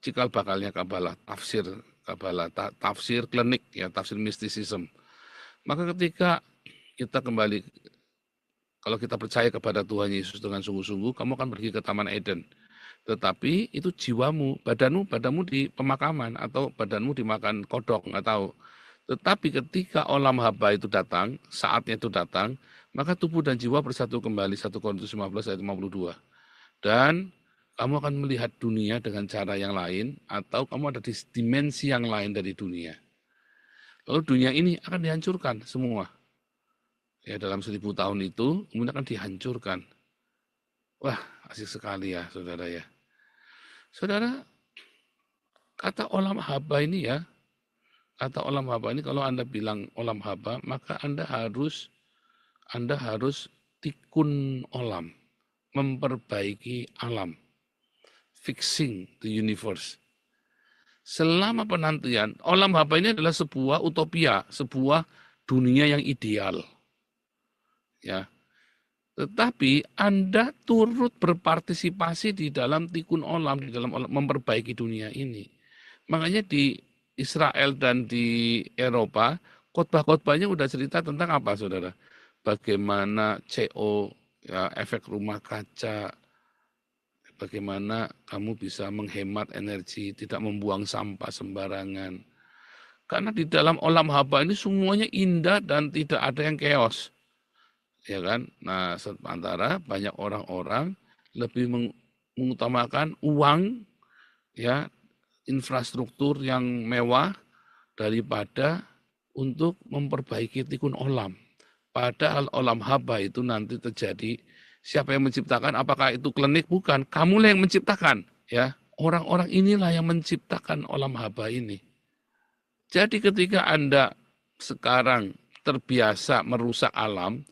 cikal bakalnya Kabalah, tafsir Kabalah, tafsir klinik ya, tafsir mistisism. Maka ketika kita kembali, kalau kita percaya kepada Tuhan Yesus dengan sungguh-sungguh, kamu akan pergi ke Taman Eden. Tetapi itu jiwamu, badanmu di pemakaman atau badanmu dimakan kodok, nggak tahu. Tetapi ketika olam haba itu datang, saatnya itu datang, maka tubuh dan jiwa bersatu kembali. 1 Korintus 15 ayat 52. Dan kamu akan melihat dunia dengan cara yang lain, atau kamu ada di dimensi yang lain dari dunia. Lalu dunia ini akan dihancurkan semua. Ya dalam 1000 tahun itu kemudian akan dihancurkan. Wah, asik sekali ya, saudara ya. Saudara, kata olam haba ini ya, kata olam haba ini kalau Anda bilang olam haba, maka Anda harus tikun olam, memperbaiki alam, fixing the universe. Selama penantian, olam haba ini adalah sebuah utopia, sebuah dunia yang ideal. Ya, tetapi Anda turut berpartisipasi di dalam tikun olam, di dalam memperbaiki dunia ini. Makanya di Israel dan di Eropa, khotbah-khotbahnya udah cerita tentang apa, saudara? Bagaimana CO, ya, efek rumah kaca, bagaimana kamu bisa menghemat energi, tidak membuang sampah sembarangan. Karena di dalam olam haba ini semuanya indah dan tidak ada yang chaos. Ya kan? Nah, sementara banyak orang-orang lebih mengutamakan uang, ya, infrastruktur yang mewah daripada untuk memperbaiki tikun olam. Padahal olam haba itu nanti terjadi, siapa yang menciptakan? Apakah itu klinik? Bukan. Kamulah yang menciptakan, ya. Orang-orang inilah yang menciptakan olam haba ini. Jadi ketika Anda sekarang terbiasa merusak alam,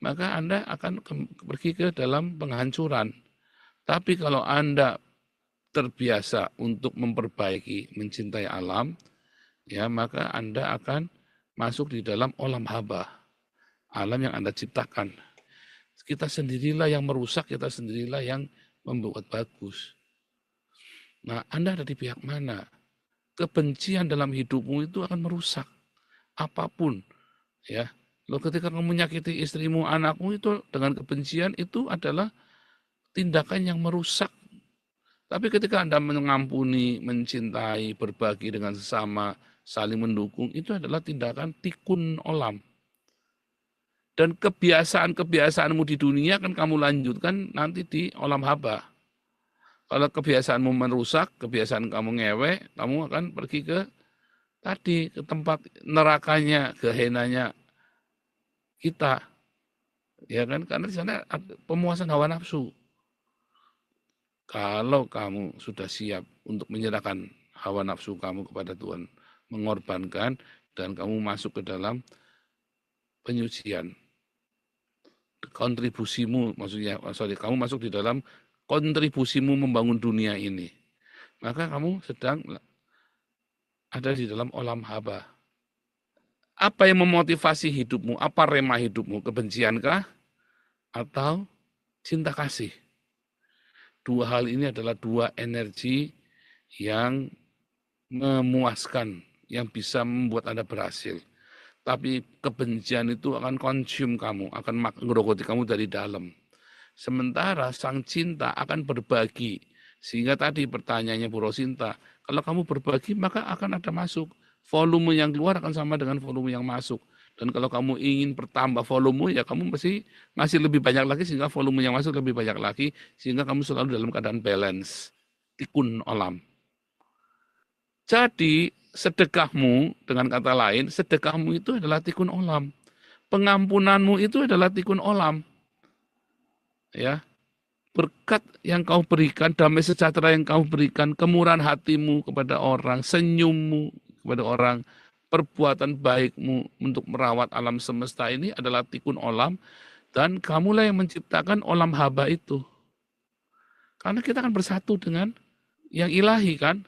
maka Anda akan pergi ke dalam penghancuran. Tapi kalau Anda terbiasa untuk memperbaiki, mencintai alam, ya maka Anda akan masuk di dalam olam haba, alam yang Anda ciptakan. Kita sendirilah yang merusak, kita sendirilah yang membuat bagus. Nah, Anda ada di pihak mana? Kebencian dalam hidupmu itu akan merusak apapun. Ya, lo ketika kamu menyakiti istrimu, anakmu itu dengan kebencian itu adalah tindakan yang merusak. Tapi ketika Anda mengampuni, mencintai, berbagi dengan sesama, saling mendukung, itu adalah tindakan tikun olam. Dan kebiasaan-kebiasaanmu di dunia kan kamu lanjutkan nanti di olam haba. Kalau kebiasaanmu merusak, kebiasaan kamu ngewek, kamu akan pergi ke tadi, ke tempat nerakanya, gehenanya kita. Ya kan? Karena di sana ada pemuasan hawa nafsu. Kalau kamu sudah siap untuk menyerahkan hawa nafsu kamu kepada Tuhan, mengorbankan, dan kamu masuk ke dalam penyucian, kontribusimu, maksudnya, kamu masuk di dalam kontribusimu membangun dunia ini, maka kamu sedang ada di dalam olam haba. Apa yang memotivasi hidupmu? Apa rema hidupmu? Kebenciankah? Atau cinta kasih? Dua hal ini adalah dua energi yang memuaskan, yang bisa membuat Anda berhasil. Tapi kebencian itu akan konsum kamu, akan ngerogoti kamu dari dalam. Sementara sang cinta akan berbagi. Sehingga tadi pertanyaannya Bu Rosinta, kalau kamu berbagi maka akan ada masuk. Volume yang keluar akan sama dengan volume yang masuk. Dan kalau kamu ingin bertambah volume, ya kamu mesti ngasih lebih banyak lagi sehingga volume yang masuk lebih banyak lagi, sehingga kamu selalu dalam keadaan balance. Tikun olam. Jadi sedekahmu, dengan kata lain, sedekahmu itu adalah tikun olam. Pengampunanmu itu adalah tikun olam. Ya, berkat yang kau berikan, damai sejahtera yang kau berikan, kemurahan hatimu kepada orang, senyummu kepada orang, perbuatan baikmu untuk merawat alam semesta ini adalah tikun olam, dan kamulah yang menciptakan olam haba itu. Karena kita akan bersatu dengan yang ilahi kan?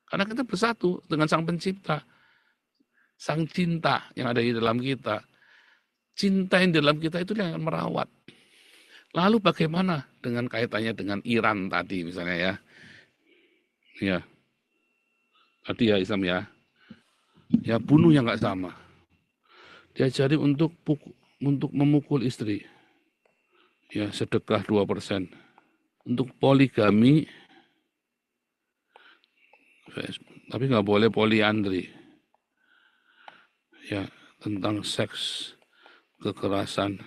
Karena kita bersatu dengan sang pencipta, sang cinta yang ada di dalam kita. Cinta yang di dalam kita itu yang merawat. Lalu bagaimana dengan kaitannya dengan Iran tadi misalnya ya? Ya, tadi ya Islam ya. Ya bunuh yang nggak sama. Diajari untuk memukul istri. Ya sedekah 2%. Untuk poligami, tapi nggak boleh poliandri. Ya tentang seks, kekerasan,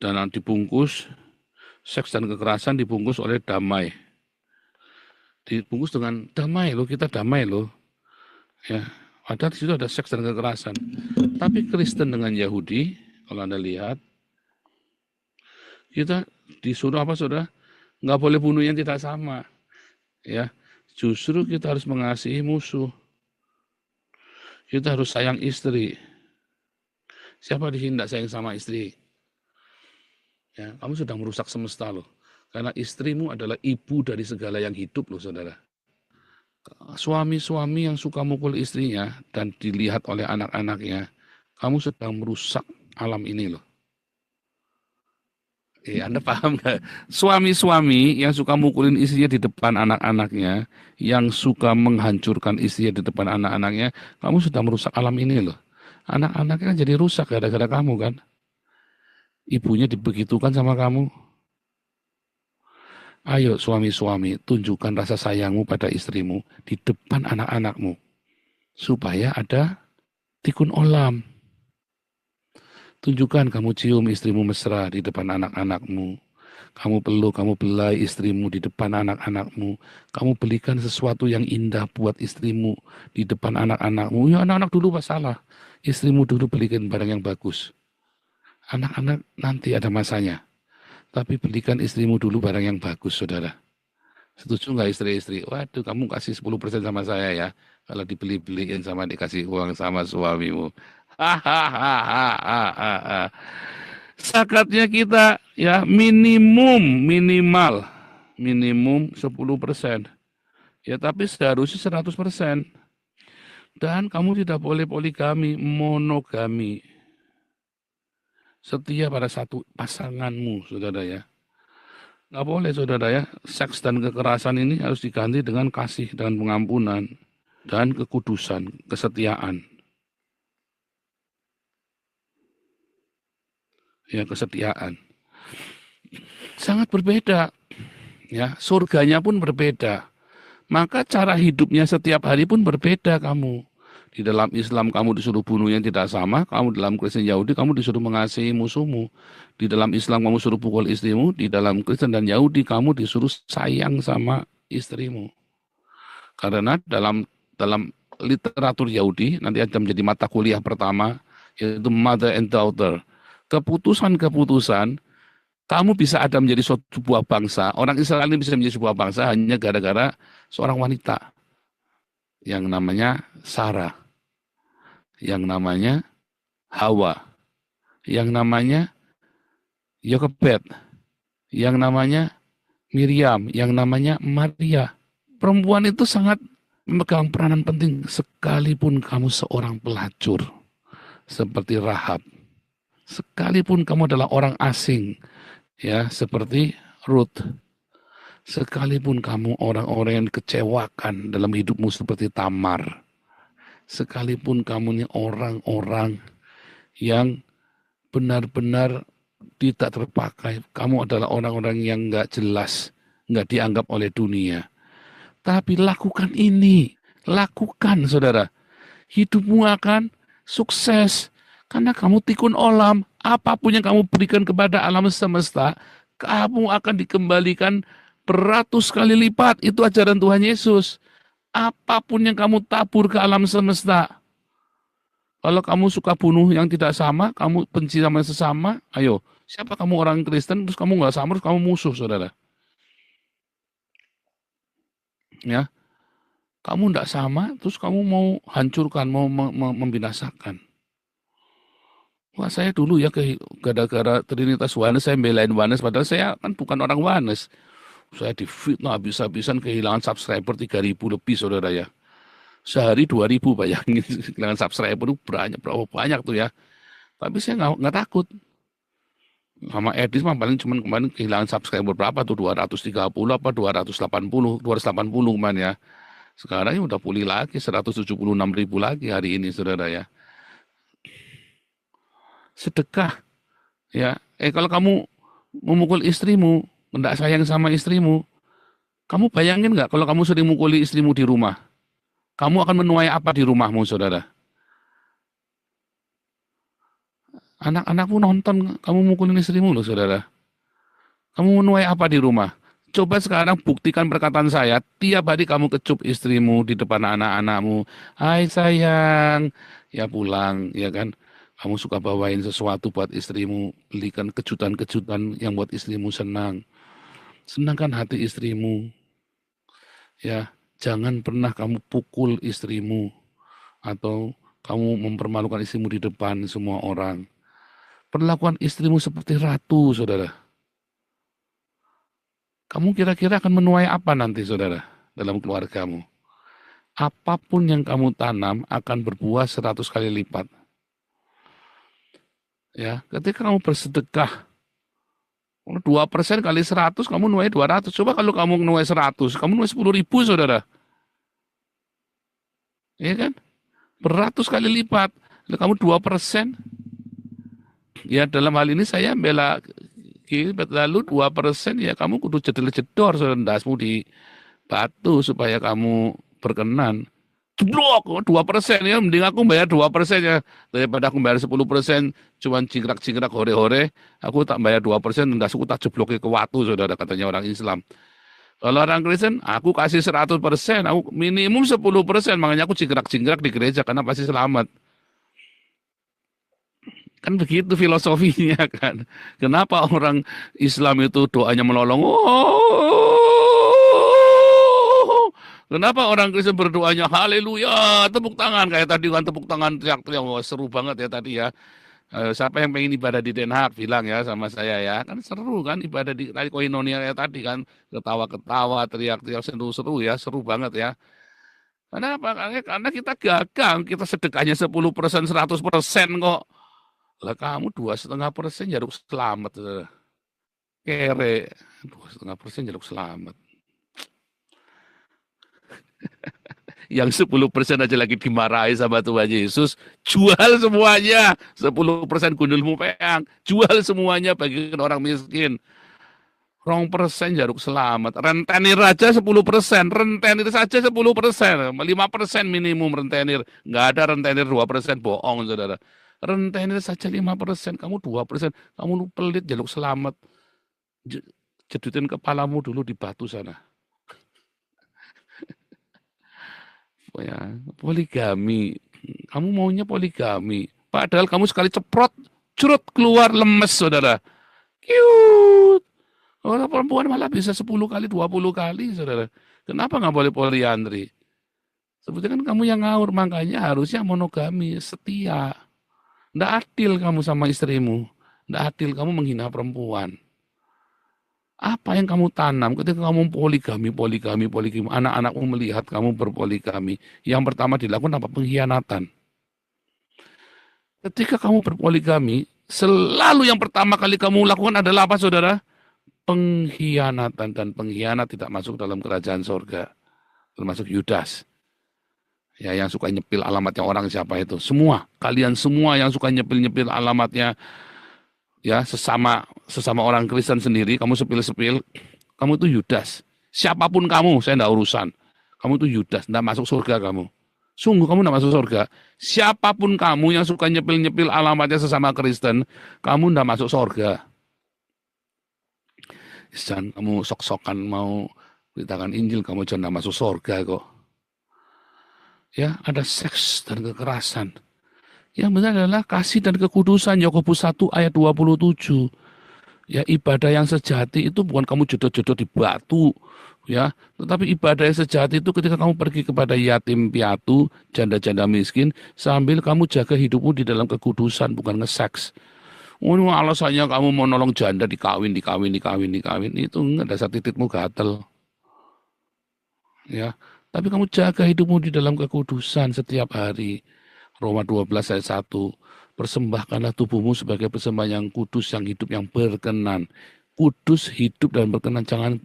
dan dibungkus, seks dan kekerasan dibungkus oleh damai. Dibungkus dengan damai loh, kita damai loh. Ya, padahal di situ ada seks dan kekerasan. Tapi Kristen dengan Yahudi, kalau Anda lihat, kita disuruh apa saudara? Nggak boleh bunuh yang tidak sama. Ya, justru kita harus mengasihi musuh. Kita harus sayang istri. Siapa di sini tidak sayang sama istri? Ya, kamu sudah merusak semesta loh. Karena istrimu adalah ibu dari segala yang hidup loh saudara. Suami-suami yang suka mukul istrinya dan dilihat oleh anak-anaknya, kamu sedang merusak alam ini loh. Anda paham nggak? Suami-suami yang suka mukulin istrinya di depan anak-anaknya, yang suka menghancurkan istrinya di depan anak-anaknya, kamu sudah merusak alam ini loh. Anak-anaknya kan jadi rusak gara-gara kamu kan. Ibunya dibegitukan sama kamu. Ayo suami-suami, tunjukkan rasa sayangmu pada istrimu di depan anak-anakmu. Supaya ada tikun olam. Tunjukkan kamu cium istrimu mesra di depan anak-anakmu. Kamu peluk, kamu belai istrimu di depan anak-anakmu. Kamu belikan sesuatu yang indah buat istrimu di depan anak-anakmu. Ya anak-anak dulu pas salah. Istrimu dulu belikan barang yang bagus. Anak-anak nanti ada masanya. Tapi belikan istrimu dulu barang yang bagus, saudara. Setuju nggak istri-istri? Waduh, kamu kasih 10% sama saya ya. Kalau dibeli-beliin sama dikasih uang sama suamimu. Hahaha. Zakatnya kita ya minimal 10%. Ya tapi seharusnya 100%. Dan kamu tidak boleh poligami, monogami. Setia pada satu pasanganmu, saudara ya. Nggak boleh, saudara ya. Seks dan kekerasan ini harus diganti dengan kasih dan pengampunan dan kekudusan, kesetiaan. ya kesetiaan. Sangat berbeda, ya surganya pun berbeda. Maka cara hidupnya setiap hari pun berbeda kamu. Di dalam Islam kamu disuruh bunuh yang tidak sama, kamu dalam Kristen Yahudi kamu disuruh mengasihi musuhmu. Di dalam Islam kamu suruh pukul istrimu, di dalam Kristen dan Yahudi kamu disuruh sayang sama istrimu. Karena dalam literatur Yahudi nanti akan menjadi mata kuliah pertama yaitu mother and daughter. Keputusan-keputusan kamu bisa ada menjadi sebuah bangsa. Orang Israel ini bisa menjadi sebuah bangsa hanya gara-gara seorang wanita yang namanya Sarah, yang namanya Hawa, yang namanya Yokebed, yang namanya Miriam, yang namanya Maria. Perempuan itu sangat memegang peranan penting sekalipun kamu seorang pelacur seperti Rahab, sekalipun kamu adalah orang asing ya seperti Ruth, sekalipun kamu orang-orang yang dikecewakan dalam hidupmu seperti Tamar, sekalipun kamu ini orang-orang yang benar-benar tidak terpakai, kamu adalah orang-orang yang nggak jelas, nggak dianggap oleh dunia. Tapi lakukan ini, lakukan saudara. Hidupmu akan sukses. Karena kamu tikun olam, apapun yang kamu berikan kepada alam semesta, kamu akan dikembalikan beratus kali lipat. Itu ajaran Tuhan Yesus. Apapun yang kamu tabur ke alam semesta. Kalau kamu suka bunuh yang tidak sama, kamu benci sama sesama, ayo. Siapa kamu orang Kristen, terus kamu nggak sama, terus kamu musuh, saudara. Ya, kamu tidak sama, terus kamu mau hancurkan, mau membinasakan. Wah, saya dulu ya gara-gara Trinitas Wanes, saya belain Wanes, padahal saya kan bukan orang Wanes. Saya difitnah habis-habisan, kehilangan subscriber 3.000 lebih, saudara ya. Sehari 2.000, bayangin, kehilangan subscriber itu berapa banyak tuh ya. Tapi saya nggak takut. Sama Edis mah paling cuman kemarin kehilangan subscriber berapa tuh, 230 apa 280 kemarin ya. Sekarang udah pulih lagi 176.000 lagi hari ini saudara ya. Sedekah ya. Kalau kamu memukul istrimu, tidak sayang sama istrimu, kamu bayangin nggak kalau kamu sering mukuli istrimu di rumah, kamu akan menuai apa di rumahmu saudara? Anak-anakmu nonton kamu mukulin istrimu loh saudara. Kamu menuai apa di rumah? Coba sekarang buktikan perkataan saya. Tiap hari kamu kecup istrimu di depan anak-anakmu. Hai sayang. Ya pulang, ya kan. Kamu suka bawain sesuatu buat istrimu. Belikan kejutan-kejutan yang buat istrimu senang. Senangkan hati istrimu. Ya, jangan pernah kamu pukul istrimu. Atau kamu mempermalukan istrimu di depan semua orang. Perlakuan istrimu seperti ratu, saudara. Kamu kira-kira akan menuai apa nanti, saudara, dalam keluargamu? Apapun yang kamu tanam akan berbuah 100 kali lipat. Ya, ketika kamu bersedekah, 2% kali 100, kamu nuai 200. Coba kalau kamu nuai 100, kamu nuai 10.000, saudara. Ya kan? Beratus kali lipat. Kamu 2%. Ya, dalam hal ini saya bela lalu 2% ya kamu kudu jedel-jedor rendasmu di batu supaya kamu berkenan. Jeblok 2% ya, mending aku bayar 2% ya daripada aku bayar 10% cuman cingkrak-cingkrak hore-hore, aku tak bayar 2% rendasku tak jeblokin ke watu saudara katanya orang Islam. Kalau orang Kristen, aku kasih 100%, aku minimum 10%, makanya aku cingkrak-cingkrak di gereja karena pasti selamat. Kan begitu filosofinya kan. Kenapa orang Islam itu doanya melolong? Oh, kenapa orang Kristen berdoanya haleluya, tepuk tangan kayak tadi kan tepuk tangan teriak-teriak. Wah, seru banget ya tadi ya. Siapa yang pengen ibadah di Den Haag bilang ya sama saya ya. Kan seru kan ibadah di Koinonia ya tadi kan. Ketawa-ketawa, teriak-teriak seru-seru ya, seru banget ya. Kenapa? Karena kita gagal, kita sedekahnya 10%, 100% kok. Lah kamu 2,5% jaruk selamat. Kere. 2,5% jaruk selamat. Yang 10% aja lagi dimarahi sama Tuhan Yesus. Jual semuanya. 10% gundulmu peang. Jual semuanya bagikan orang miskin. 2% jaruk selamat. Rentenir aja 10%. Rentenir saja 10%. 5% minimum rentenir. Nggak ada rentenir 2%. Bohong, saudara. Rentenir saja 5%. Kamu 2%. Kamu pelit jaluk selamat. Jedutin kepalamu dulu di batu sana. Ya, poligami. Kamu maunya poligami. Padahal kamu sekali ceprot, curut keluar lemes, saudara. Cute. Orang perempuan malah bisa 10 kali, 20 kali, saudara. Kenapa nggak boleh poliandri? Sebetulnya kan kamu yang ngawur, makanya harusnya monogami, setia. Nggak adil kamu sama istrimu. Nggak adil kamu menghina perempuan. Apa yang kamu tanam ketika kamu poligami, anak-anakmu melihat kamu berpoligami. Yang pertama dilakukan apa? Pengkhianatan. Ketika kamu berpoligami, selalu yang pertama kali kamu lakukan adalah apa, saudara? Pengkhianatan, dan pengkhianat tidak masuk dalam kerajaan sorga, termasuk Yudas. Ya, yang suka nyepil alamatnya orang siapa itu? Semua, kalian semua yang suka nyepil alamatnya, ya sesama orang Kristen sendiri, kamu sepil-sepil, kamu itu Yudas. Siapapun kamu, saya enggak urusan. Kamu itu Yudas, enggak masuk surga kamu. Sungguh kamu enggak masuk surga. Siapapun kamu yang suka nyepil-nyepil alamatnya sesama Kristen, kamu enggak masuk surga. Jangan kamu sok-sokan mau beritakan Injil, kamu jangan masuk surga kok. Ya, ada seks dan kekerasan. Yang benar adalah kasih dan kekudusan, Yakobus 1 ayat 27. Ya, ibadah yang sejati itu bukan kamu jodoh-jodoh di batu, ya, tetapi ibadah yang sejati itu ketika kamu pergi kepada yatim piatu, janda-janda miskin, sambil kamu jaga hidupmu di dalam kekudusan, bukan nge-seks. Oh, alasannya kamu mau nolong janda dikawin, itu enggak, dasar titikmu gatel. Ya, tapi kamu jaga hidupmu di dalam kekudusan setiap hari. Roma 12 ayat 1. Persembahkanlah tubuhmu sebagai persembahan yang kudus, yang hidup, yang berkenan. Kudus, hidup, dan berkenan. Jangan,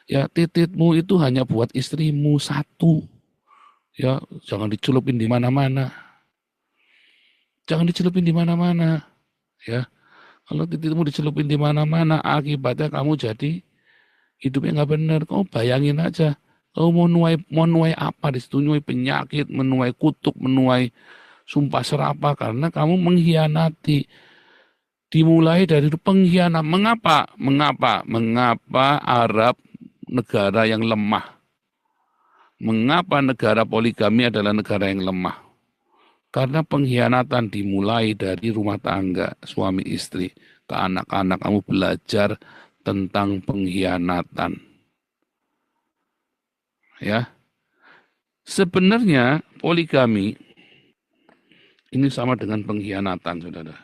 ya, tititmu itu hanya buat istrimu satu. Ya, jangan dicelupin di mana-mana. Jangan dicelupin di mana-mana. Ya, kalau tititmu dicelupin di mana-mana, akibatnya kamu jadi hidupnya nggak benar. Kamu bayangin aja. Kamu mau nuai apa di situ? Menuai penyakit, menuai kutuk, menuai sumpah serapah karena kamu mengkhianati. Dimulai dari pengkhianat. Mengapa? Mengapa Arab negara yang lemah? Mengapa negara poligami adalah negara yang lemah? Karena pengkhianatan dimulai dari rumah tangga, suami istri. Ke anak-anak kamu belajar tentang pengkhianatan. Ya, sebenarnya poligami ini sama dengan pengkhianatan, saudara.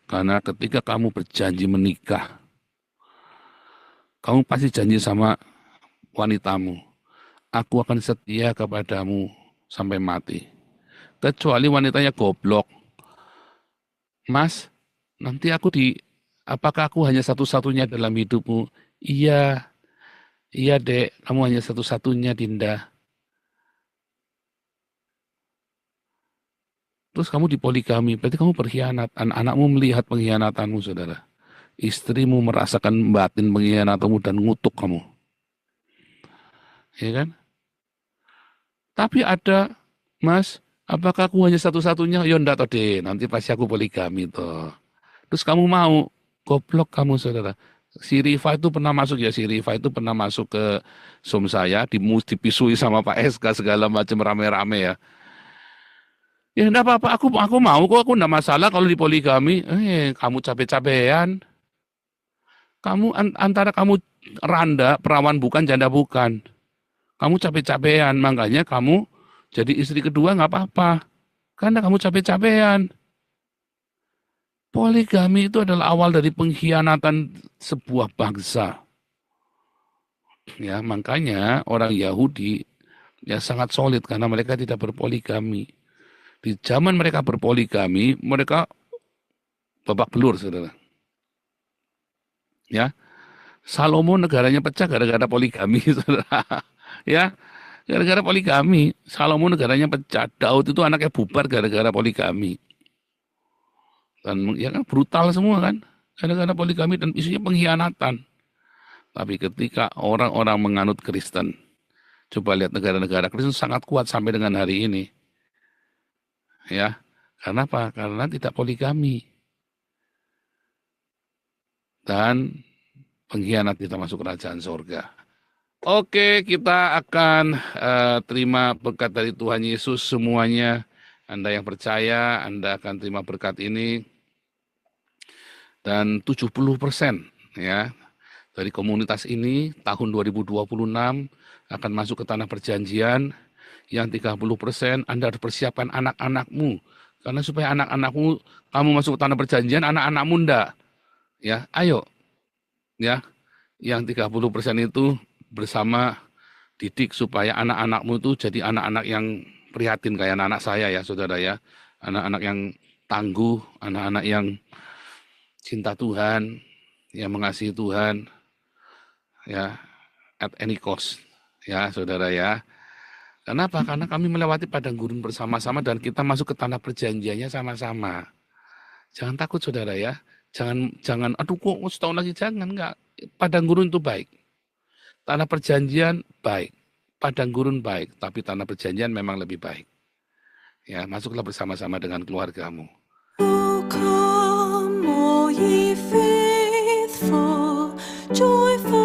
Karena ketika kamu berjanji menikah, kamu pasti janji sama wanitamu, aku akan setia kepadamu sampai mati. Kecuali wanitanya goblok. Mas, nanti apakah aku hanya satu-satunya dalam hidupmu? Iya, iya dek, kamu hanya satu-satunya, Dinda. Terus kamu dipoligami, berarti kamu berkhianat. Anak-anakmu melihat pengkhianatanmu, saudara. Istrimu merasakan batin pengkhianatanmu dan ngutuk kamu. Ya kan? Tapi ada, Mas, apakah aku hanya satu-satunya? Ya enggak toh, deh. Nanti pasti aku poligami toh. Terus kamu mau, goblok kamu, saudara. Si Rifa itu pernah masuk ya, ke Zoom saya, dipisui sama Pak SK segala macam rame-rame ya. Ya enggak apa-apa, aku mau kok, aku enggak masalah kalau dipoligami. Kamu capek-capean. Antara kamu randa, perawan bukan, janda bukan. Kamu capek-capean, makanya kamu jadi istri kedua nggak apa-apa. Karena kamu capek-capean. Poligami itu adalah awal dari pengkhianatan sebuah bangsa. Ya, makanya orang Yahudi ya sangat solid karena mereka tidak berpoligami. Di zaman mereka berpoligami, mereka babak belur, saudara. Ya, Salomo negaranya pecah gara-gara poligami, saudara. Ya, gara-gara poligami. Salomo negaranya pecah. Daud itu anaknya bubar gara-gara poligami. Dan ya kan brutal semua kan. Gara-gara poligami dan isunya pengkhianatan. Tapi ketika orang-orang menganut Kristen, coba lihat negara-negara Kristen sangat kuat sampai dengan hari ini. Ya, karena apa? Karena tidak poligami. Dan pengkhianat kita masuk kerajaan surga. Oke, kita akan terima berkat dari Tuhan Yesus semuanya. Anda yang percaya, Anda akan terima berkat ini. Dan 70% ya dari komunitas ini tahun 2026 akan masuk ke tanah perjanjian. Yang 30% Anda harus persiapkan anak-anakmu. Karena supaya anak-anakmu, kamu masuk ke tanah perjanjian, anak-anakmu enggak. Ya, ayo. Ya, yang 30% itu bersama didik supaya anak-anakmu itu jadi anak-anak yang prihatin kayak anak-anak saya ya, saudara ya. Anak-anak yang tangguh, anak-anak yang cinta Tuhan, yang mengasihi Tuhan, ya, at any cost, ya, saudara ya. Kenapa? Karena kami melewati padang gurun bersama-sama dan kita masuk ke tanah perjanjiannya sama-sama. Jangan takut, saudara ya. Jangan, aduh kok setahun lagi, jangan, enggak. Padang gurun itu baik. Tanah perjanjian baik. Padang gurun baik, tapi tanah perjanjian memang lebih baik. Ya, masuklah bersama-sama dengan keluargamu. Oh, come, all ye faithful, joyful.